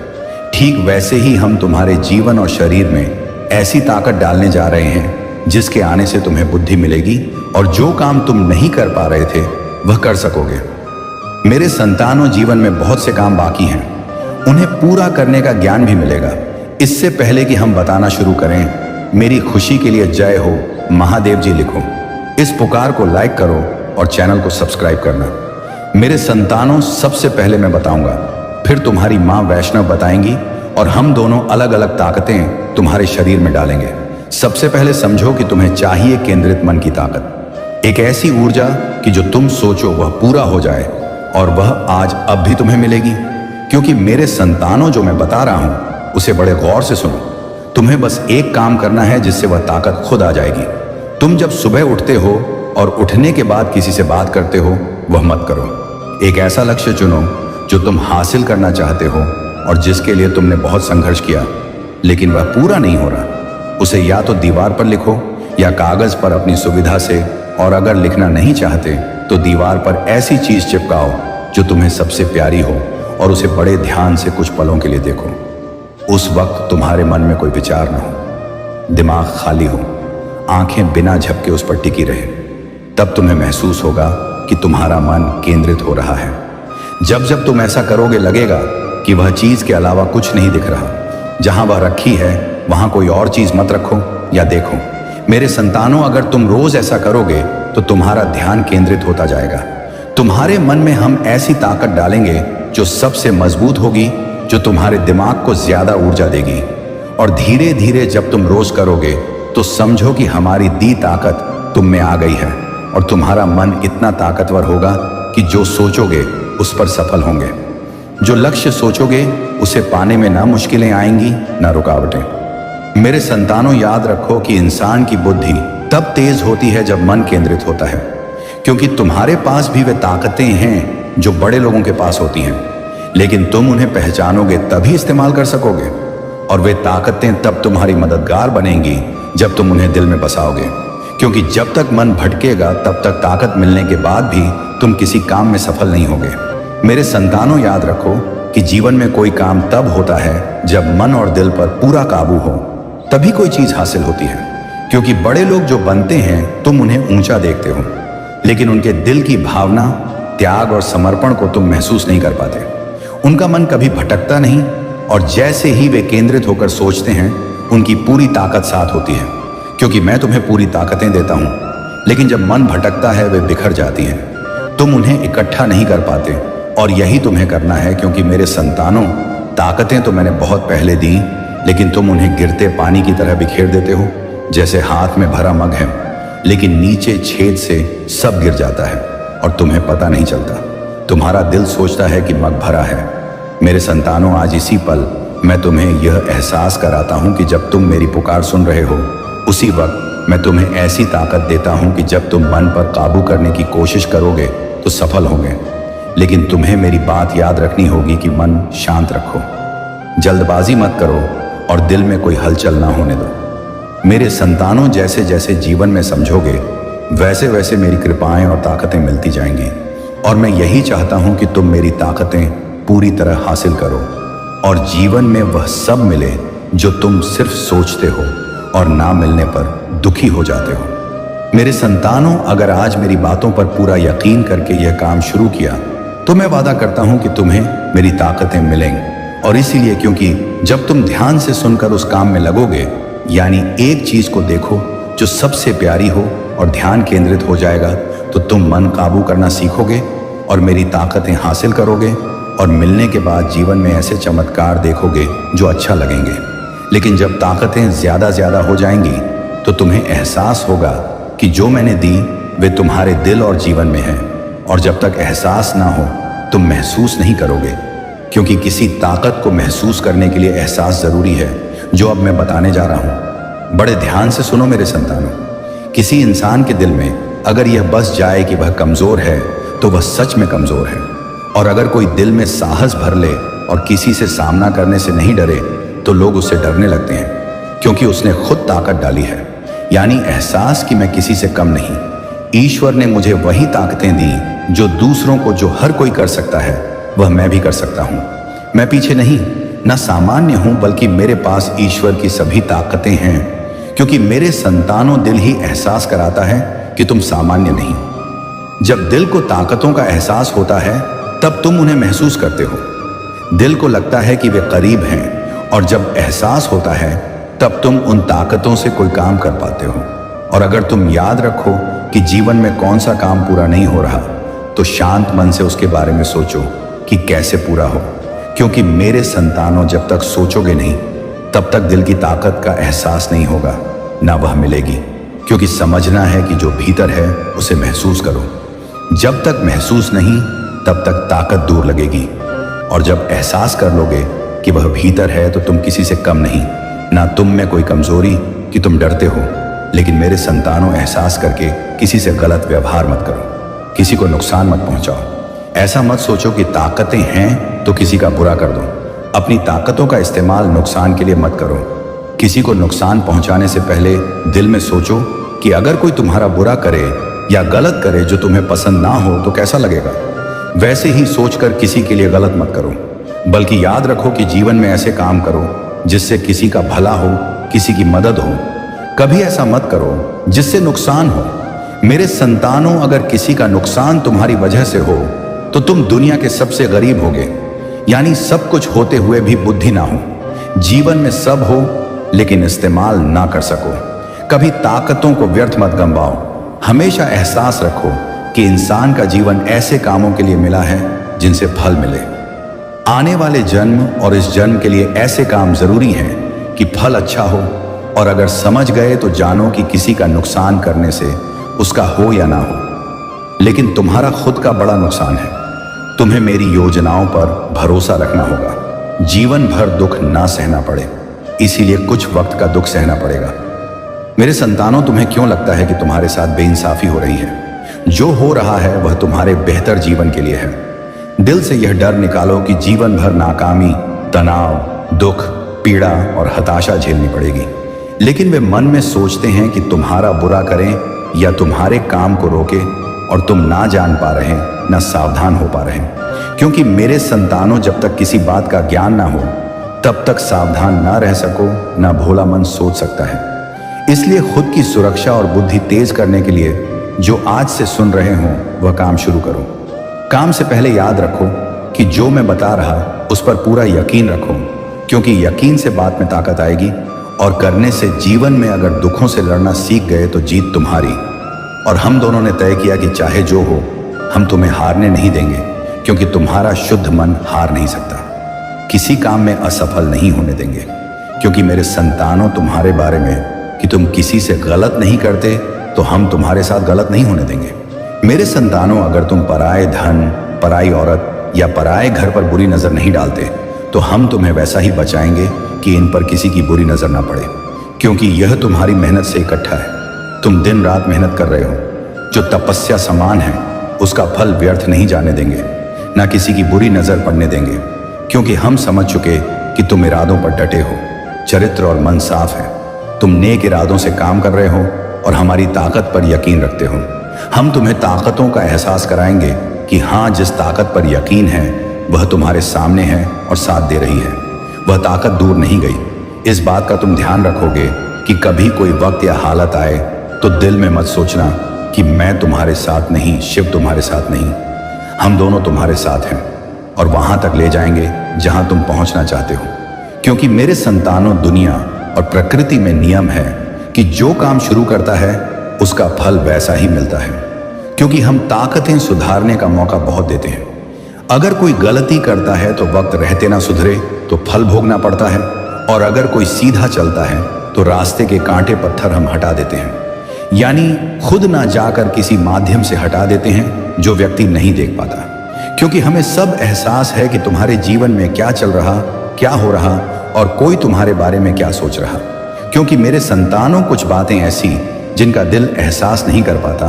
ठीक वैसे ही हम तुम्हारे जीवन और शरीर में ऐसी ताकत डालने जा रहे हैं जिसके आने से तुम्हें बुद्धि मिलेगी और जो काम तुम नहीं कर पा रहे थे वह कर सकोगे। मेरे संतानों, जीवन में बहुत से काम बाकी हैं, उन्हें पूरा करने का ज्ञान भी मिलेगा। इससे पहले कि हम बताना शुरू करें, मेरी खुशी के लिए जय हो महादेव जी लिखो। इस पुकार को लाइक करो और चैनल को सब्सक्राइब करना। मेरे संतानों, सबसे पहले मैं बताऊंगा, फिर तुम्हारी मां वैष्णव बताएंगी और हम दोनों अलग अलग ताकतें तुम्हारे शरीर में डालेंगे। सबसे पहले समझो कि तुम्हें चाहिए केंद्रित मन की ताकत, एक ऐसी ऊर्जा कि जो तुम सोचो वह पूरा हो जाए, और वह आज अब भी तुम्हें मिलेगी। क्योंकि मेरे संतानों, जो मैं बता रहा हूं उसे बड़े गौर से सुनो। तुम्हें बस एक काम करना है जिससे वह ताकत खुद आ जाएगी। तुम जब सुबह उठते हो और उठने के बाद किसी से बात करते हो, वह मत करो। एक ऐसा लक्ष्य चुनो जो तुम हासिल करना चाहते हो और जिसके लिए तुमने बहुत संघर्ष किया लेकिन वह पूरा नहीं हो रहा। उसे या तो दीवार पर लिखो या कागज पर अपनी सुविधा से, और अगर लिखना नहीं चाहते तो दीवार पर ऐसी चीज चिपकाओ जो तुम्हें सबसे प्यारी हो और उसे बड़े ध्यान से कुछ पलों के लिए देखो। उस वक्त तुम्हारे मन में कोई विचार न हो, दिमाग खाली हो, आंखें बिना झपके उस पर टिकी रहे। तब तुम्हें महसूस होगा कि तुम्हारा मन केंद्रित हो रहा है। जब जब तुम ऐसा करोगे, लगेगा कि वह चीज के अलावा कुछ नहीं दिख रहा। जहां वह रखी है वहां कोई और चीज मत रखो या देखो। मेरे संतानों, अगर तुम रोज ऐसा करोगे तो तुम्हारा ध्यान केंद्रित होता जाएगा। तुम्हारे मन में हम ऐसी ताकत डालेंगे जो सबसे मजबूत होगी, जो तुम्हारे दिमाग को ज्यादा ऊर्जा देगी। और धीरे धीरे जब तुम रोज करोगे तो समझो कि हमारी दी ताकत तुम में आ गई है और तुम्हारा मन इतना ताकतवर होगा कि जो सोचोगे उस पर सफल होंगे। जो लक्ष्य सोचोगे उसे पाने में ना मुश्किलें आएंगी ना रुकावटें। मेरे संतानों, याद रखो कि इंसान की बुद्धि तब तेज होती है जब मन केंद्रित होता है, क्योंकि तुम्हारे पास भी वे ताकतें हैं जो बड़े लोगों के पास होती हैं, लेकिन तुम उन्हें पहचानोगे तभी इस्तेमाल कर सकोगे। और वे ताकतें तब तुम्हारी मददगार बनेंगी जब तुम उन्हें दिल में बसाओगे, क्योंकि जब तक मन भटकेगा तब तक ताकत मिलने के बाद भी तुम किसी काम में सफल नहीं होगे। मेरे संतानों, याद रखो कि जीवन में कोई काम तब होता है जब मन और दिल पर पूरा काबू हो, तभी कोई चीज हासिल होती है। क्योंकि बड़े लोग जो बनते हैं तुम उन्हें ऊंचा देखते हो, लेकिन उनके दिल की भावना, त्याग और समर्पण को तुम महसूस नहीं कर पाते। उनका मन कभी भटकता नहीं, और जैसे ही वे केंद्रित होकर सोचते हैं उनकी पूरी ताकत साथ होती है। क्योंकि मैं तुम्हें पूरी ताकतें देता हूं, लेकिन जब मन भटकता है वे बिखर जाती हैं। तुम उन्हें इकट्ठा नहीं कर पाते, और यही तुम्हें करना है। क्योंकि मेरे संतानों, ताकतें तो मैंने बहुत पहले दी, लेकिन तुम उन्हें गिरते पानी की तरह बिखेर देते हो। जैसे हाथ में भरा मग है, लेकिन नीचे छेद से सब गिर जाता है और तुम्हें पता नहीं चलता। तुम्हारा दिल सोचता है कि मग भरा है। मेरे संतानों, आज इसी पल मैं तुम्हें यह एहसास कराता हूं कि जब तुम मेरी पुकार सुन रहे हो, उसी वक्त मैं तुम्हें ऐसी ताकत देता हूं कि जब तुम मन पर काबू करने की कोशिश करोगे तो सफल होगे। लेकिन तुम्हें मेरी बात याद रखनी होगी कि मन शांत रखो, जल्दबाजी मत करो और दिल में कोई हलचल ना होने दो। मेरे संतानों, जैसे जैसे जीवन में समझोगे वैसे वैसे मेरी कृपाएं और ताकतें मिलती जाएंगी, और मैं यही चाहता हूं कि तुम मेरी ताकतें पूरी तरह हासिल करो और जीवन में वह सब मिले जो तुम सिर्फ सोचते हो और ना मिलने पर दुखी हो जाते हो। मेरे संतानों, अगर आज मेरी बातों पर पूरा यकीन करके यह काम शुरू किया तो मैं वादा करता हूं कि तुम्हें मेरी ताकतें मिलेंगी। और इसीलिए क्योंकि जब तुम ध्यान से सुनकर उस काम में लगोगे, यानी एक चीज को देखो जो सबसे प्यारी हो और ध्यान केंद्रित हो जाएगा, तो तुम मन काबू करना सीखोगे और मेरी ताकतें हासिल करोगे, और मिलने के बाद जीवन में ऐसे चमत्कार देखोगे जो अच्छा लगेंगे। लेकिन जब ताकतें ज्यादा हो जाएंगी तो तुम्हें एहसास होगा कि जो मैंने दी वे तुम्हारे दिल और जीवन में है, और जब तक एहसास ना हो तुम महसूस नहीं करोगे। क्योंकि किसी ताकत को महसूस करने के लिए एहसास जरूरी है, जो अब मैं बताने जा रहा हूं। बड़े ध्यान से सुनो मेरे संतानों। किसी इंसान के दिल में अगर यह बस जाए कि वह कमजोर है तो वह सच में कमजोर है, और अगर कोई दिल में साहस भर ले और किसी से सामना करने से नहीं डरे तो लोग उससे डरने लगते हैं, क्योंकि उसने खुद ताकत डाली है, यानी एहसास कि मैं किसी से कम नहीं। ईश्वर ने मुझे वही ताकतें दी जो दूसरों को, जो हर कोई कर सकता है, वह मैं भी कर सकता हूं। मैं पीछे नहीं, न सामान्य हूं, बल्कि मेरे पास ईश्वर की सभी ताकतें हैं, क्योंकि मेरे संतानों दिल ही एहसास कराता है कि तुम सामान्य नहीं। जब दिल को ताकतों का एहसास होता है तब तुम उन्हें महसूस करते हो। दिल को लगता है कि वे करीब हैं, और जब एहसास होता है तब तुम उन ताकतों से कोई काम कर पाते हो। और अगर तुम याद रखो कि जीवन में कौन सा काम पूरा नहीं हो रहा, तो शांत मन से उसके बारे में सोचो कि कैसे पूरा हो, क्योंकि मेरे संतानों जब तक सोचोगे नहीं तब तक दिल की ताकत का एहसास नहीं होगा, ना वह मिलेगी। क्योंकि समझना है कि जो भीतर है उसे महसूस करो। जब तक महसूस नहीं तब तक ताकत दूर लगेगी, और जब एहसास कर लोगे कि वह भीतर है तो तुम किसी से कम नहीं, ना तुम में कोई कमजोरी कि तुम डरते हो। लेकिन मेरे संतानों, एहसास करके किसी से गलत व्यवहार मत करो, किसी को नुकसान मत पहुंचाओ। ऐसा मत सोचो कि ताकतें हैं तो किसी का बुरा कर दो। अपनी ताकतों का इस्तेमाल नुकसान के लिए मत करो। किसी को नुकसान पहुंचाने से पहले दिल में सोचो कि अगर कोई तुम्हारा बुरा करे या गलत करे जो तुम्हें पसंद ना हो तो कैसा लगेगा। वैसे ही सोचकर किसी के लिए गलत मत करो, बल्कि याद रखो कि जीवन में ऐसे काम करो जिससे किसी का भला हो, किसी की मदद हो। कभी ऐसा मत करो जिससे नुकसान हो। मेरे संतानों, अगर किसी का नुकसान तुम्हारी वजह से हो तो तुम दुनिया के सबसे गरीब होगे, यानी सब कुछ होते हुए भी बुद्धि ना हो। जीवन में सब हो लेकिन इस्तेमाल ना कर सको। कभी ताकतों को व्यर्थ मत गंवाओ। हमेशा एहसास रखो कि इंसान का जीवन ऐसे कामों के लिए मिला है जिनसे फल मिले। आने वाले जन्म और इस जन्म के लिए ऐसे काम जरूरी हैं कि फल अच्छा हो, और अगर समझ गए तो जानो कि किसी का नुकसान करने से उसका हो या ना हो, लेकिन तुम्हारा खुद का बड़ा नुकसान है। तुम्हें मेरी योजनाओं पर भरोसा रखना होगा। जीवन भर दुख ना सहना पड़े, इसीलिए कुछ वक्त का दुख सहना पड़ेगा। मेरे संतानों, तुम्हें क्यों लगता है कि तुम्हारे साथ बेइंसाफी हो रही है? जो हो रहा है वह तुम्हारे बेहतर जीवन के लिए है। दिल से यह डर निकालो कि जीवन भर नाकामी, तनाव, दुख, पीड़ा और हताशा झेलनी पड़ेगी। लेकिन वे मन में सोचते हैं कि तुम्हारा बुरा करें या तुम्हारे काम को रोके, और तुम ना जान पा रहे, ना सावधान हो पा रहे। क्योंकि मेरे संतानों, जब तक किसी बात का ज्ञान ना हो तब तक सावधान ना रह सको, ना भोला मन सोच सकता है। इसलिए खुद की सुरक्षा और बुद्धि तेज करने के लिए जो आज से सुन रहे हो वह काम शुरू करो। काम से पहले याद रखो कि जो मैं बता रहा उस पर पूरा यकीन रखो, क्योंकि यकीन से बात में ताकत आएगी, और करने से जीवन में अगर दुखों से लड़ना सीख गए तो जीत तुम्हारी। और हम दोनों ने तय किया कि चाहे जो हो, हम तुम्हें हारने नहीं देंगे, क्योंकि तुम्हारा शुद्ध मन हार नहीं सकता। किसी काम में असफल नहीं होने देंगे, क्योंकि मेरे संतानों, तुम्हारे बारे में कि तुम किसी से गलत नहीं करते तो हम तुम्हारे साथ गलत नहीं होने देंगे। मेरे संतानों, अगर तुम पराए धन, पराई औरत या पराए घर पर बुरी नजर नहीं डालते तो हम तुम्हें वैसा ही बचाएंगे कि इन पर किसी की बुरी नजर ना पड़े, क्योंकि यह तुम्हारी मेहनत से इकट्ठा है। तुम दिन रात मेहनत कर रहे हो। जो तपस्या समान है उसका फल व्यर्थ नहीं जाने देंगे, ना किसी की बुरी नजर पड़ने देंगे, क्योंकि हम समझ चुके कि तुम इरादों पर डटे हो, चरित्र और मन साफ है। तुम नेक इरादों से काम कर रहे हो और हमारी ताकत पर यकीन रखते हो। हम तुम्हें ताकतों का एहसास कराएंगे कि हाँ, जिस ताकत पर यकीन है वह तुम्हारे सामने है और साथ दे रही है। वह ताकत दूर नहीं गई। इस बात का तुम ध्यान रखोगे कि कभी कोई वक्त या हालत आए तो दिल में मत सोचना कि मैं तुम्हारे साथ नहीं, शिव तुम्हारे साथ नहीं। हम दोनों तुम्हारे साथ हैं और वहां तक ले जाएंगे जहां तुम पहुंचना चाहते हो, क्योंकि मेरे संतानों, दुनिया और प्रकृति में नियम है कि जो काम शुरू करता है उसका फल वैसा ही मिलता है, क्योंकि हम ताकतें सुधारने का मौका बहुत देते हैं। अगर कोई गलती करता है तो वक्त रहते ना सुधरे तो फल भोगना पड़ता है, और अगर कोई सीधा चलता है तो रास्ते के कांटे पत्थर हम हटा देते हैं, यानी खुद ना जाकर किसी माध्यम से हटा देते हैं जो व्यक्ति नहीं देख पाता। क्योंकि हमें सब एहसास है कि तुम्हारे जीवन में क्या चल रहा, क्या हो रहा और कोई तुम्हारे बारे में क्या सोच रहा। क्योंकि मेरे संतानों, कुछ बातें ऐसी जिनका दिल एहसास नहीं कर पाता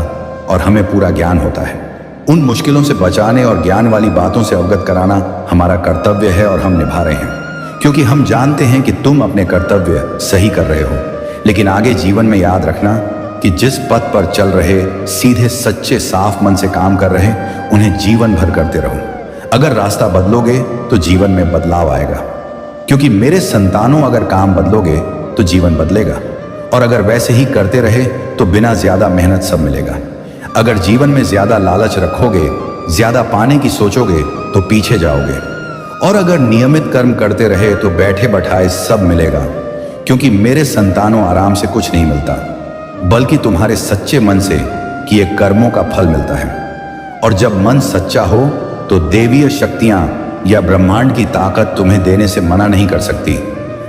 और हमें पूरा ज्ञान होता है। उन मुश्किलों से बचाने और ज्ञान वाली बातों से अवगत कराना हमारा कर्तव्य है और हम निभा रहे हैं, क्योंकि हम जानते हैं कि तुम अपने कर्तव्य सही कर रहे हो। लेकिन आगे जीवन में याद रखना कि जिस पथ पर चल रहे, सीधे सच्चे साफ मन से काम कर रहे, उन्हें जीवन भर करते रहो। अगर रास्ता बदलोगे तो जीवन में बदलाव आएगा, क्योंकि मेरे संतानों अगर काम बदलोगे तो जीवन बदलेगा, और अगर वैसे ही करते रहे तो बिना ज्यादा मेहनत सब मिलेगा। अगर जीवन में ज्यादा लालच रखोगे, ज्यादा पाने की सोचोगे तो पीछे जाओगे, और अगर नियमित कर्म करते रहे तो बैठे बैठाए सब मिलेगा। क्योंकि मेरे संतानों आराम से कुछ नहीं मिलता, बल्कि तुम्हारे सच्चे मन से किए कर्मों का फल मिलता है। और जब मन सच्चा हो तो देवीय शक्तियां या ब्रह्मांड की ताकत तुम्हें देने से मना नहीं कर सकती,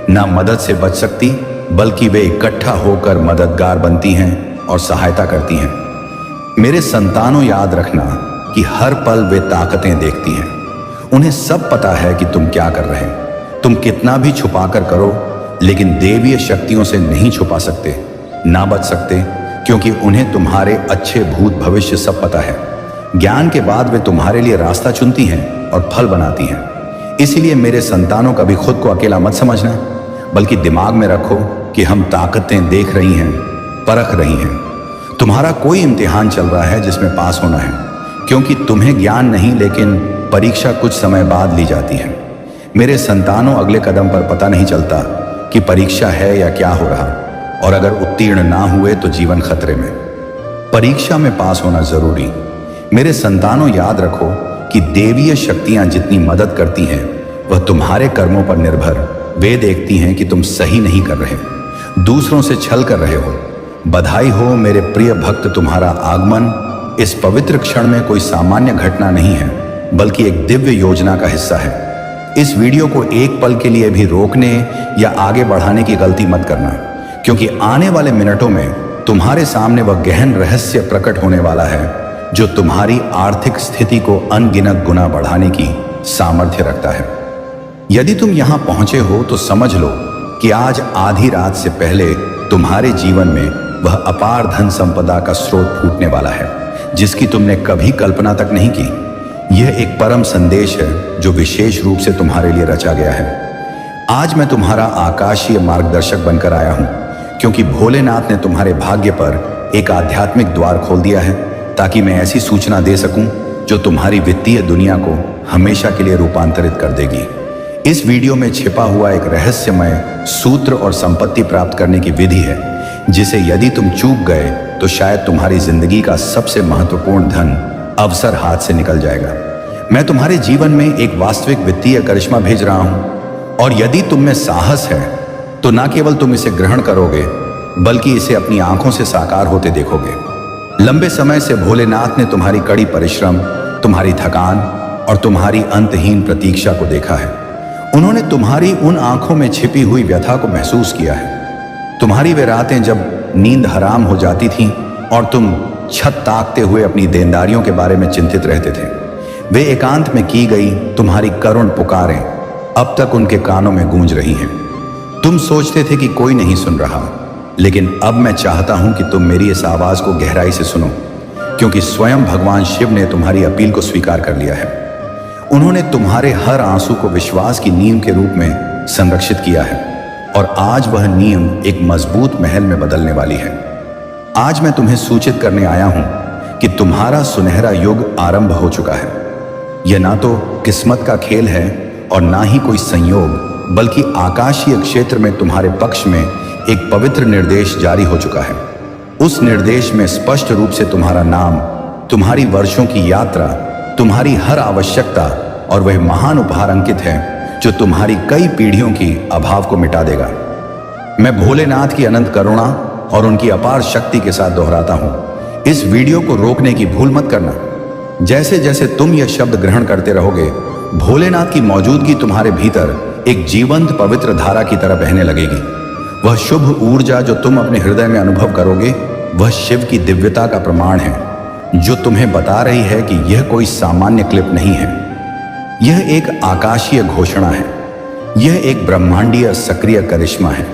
ना मदद से बच सकती, बल्कि वे इकट्ठा होकर मददगार बनती हैं और सहायता करती हैं। मेरे संतानों, याद रखना कि हर पल वे ताकतें देखती हैं। उन्हें सब पता है कि तुम क्या कर रहे हो। तुम कितना भी छुपा कर करो, लेकिन देवीय शक्तियों से नहीं छुपा सकते, ना बच सकते, क्योंकि उन्हें तुम्हारे अच्छे भूत भविष्य सब पता है। ज्ञान के बाद वे तुम्हारे लिए रास्ता चुनती हैं और फल बनाती हैं। इसीलिए मेरे संतानों, कभी खुद को अकेला मत समझना, बल्कि दिमाग में रखो कि हम ताकतें देख रही हैं, परख रही हैं। तुम्हारा कोई इम्तिहान चल रहा है जिसमें पास होना है, क्योंकि तुम्हें ज्ञान नहीं, लेकिन परीक्षा कुछ समय बाद ली जाती है। मेरे संतानों, अगले कदम पर पता नहीं चलता कि परीक्षा है या क्या हो रहा, और अगर उत्तीर्ण ना हुए तो जीवन खतरे में। परीक्षा में पास होना जरूरी। मेरे संतानों, याद रखो कि देवीय शक्तियां जितनी मदद करती हैं वह तुम्हारे कर्मों पर निर्भर। वे देखती हैं कि तुम सही नहीं कर रहे, दूसरों से छल कर रहे हो। बधाई हो मेरे प्रिय भक्त, तुम्हारा आगमन इस पवित्र क्षण में कोई सामान्य घटना नहीं है, बल्कि एक दिव्य योजना का हिस्सा है। इस वीडियो को एक पल के लिए भी रोकने या आगे बढ़ाने की गलती मत करना, क्योंकि आने वाले मिनटों में तुम्हारे सामने वह गहन रहस्य प्रकट होने वाला है जो तुम्हारी आर्थिक स्थिति को अनगिनत गुना बढ़ाने की सामर्थ्य रखता है। यदि तुम यहां पहुंचे हो तो समझ लो कि आज आधी रात से पहले तुम्हारे जीवन में वह अपार धन संपदा का स्रोत फूटने वाला है जिसकी तुमने कभी कल्पना तक नहीं की। यह एक परम संदेश है जो विशेष रूप से तुम्हारे लिए रचा गया है। आज मैं तुम्हारा आकाशीय मार्गदर्शक बनकर आया हूं, क्योंकि भोलेनाथ ने तुम्हारे भाग्य पर एक आध्यात्मिक द्वार खोल दिया है, ताकि मैं ऐसी सूचना दे सकूं जो तुम्हारी वित्तीय दुनिया को हमेशा के लिए रूपांतरित कर देगी। इस वीडियो में छिपा हुआ एक रहस्यमय सूत्र और संपत्ति प्राप्त करने की विधि है, जिसे यदि तुम चूक गए तो शायद तुम्हारी जिंदगी का सबसे महत्वपूर्ण धन अवसर हाथ से निकल जाएगा। मैं तुम्हारे जीवन में एक वास्तविक वित्तीय करिश्मा भेज रहा हूं, और यदि तुम में साहस है तो न केवल तुम इसे ग्रहण करोगे, बल्कि इसे अपनी आंखों से साकार होते देखोगे। लंबे समय से भोलेनाथ ने तुम्हारी कड़ी परिश्रम, तुम्हारी थकान और तुम्हारी अंतहीन प्रतीक्षा को देखा है। उन्होंने तुम्हारी उन आंखों में छिपी हुई व्यथा को महसूस किया है। तुम्हारी वे रातें जब नींद हराम हो जाती थीं और तुम छत ताकते हुए अपनी देनदारियों के बारे में चिंतित रहते थे। वे एकांत में की गई तुम्हारी करुण पुकारें अब तक उनके कानों में गूंज रही हैं। तुम सोचते थे कि कोई नहीं सुन रहा, लेकिन अब मैं चाहता हूं कि तुम मेरी इस आवाज को गहराई से सुनो, क्योंकि स्वयं भगवान शिव ने तुम्हारी अपील को स्वीकार कर लिया है। उन्होंने तुम्हारे हर आंसू को विश्वास की नींव के रूप में संरक्षित किया है, और आज वह नींव एक मजबूत महल में बदलने वाली है। आज मैं तुम्हें सूचित करने आया हूं कि तुम्हारा सुनहरा युग आरंभ हो चुका है। यह ना तो किस्मत का खेल है और ना ही कोई संयोग, बल्कि आकाशीय क्षेत्र में तुम्हारे पक्ष में एक पवित्र निर्देश जारी हो चुका है। उस निर्देश में स्पष्ट रूप से तुम्हारा नाम, तुम्हारी वर्षों की यात्रा, तुम्हारी हर आवश्यकता और वह महान उपहार अंकित है जो तुम्हारी कई पीढ़ियों की अभाव को मिटा देगा। मैं भोलेनाथ की अनंत करुणा और उनकी अपार शक्ति के साथ दोहराता हूं, इस वीडियो को रोकने की भूल मत करना। जैसे जैसे तुम यह शब्द ग्रहण करते रहोगे, भोलेनाथ की मौजूदगी तुम्हारे भीतर एक जीवंत पवित्र धारा की तरह बहने लगेगी। वह शुभ ऊर्जा जो तुम अपने हृदय में अनुभव करोगे, वह शिव की दिव्यता का प्रमाण है, जो तुम्हें बता रही है कि यह कोई सामान्य क्लिप नहीं है। यह एक आकाशीय घोषणा है। यह एक ब्रह्मांडीय सक्रिय करिश्मा है।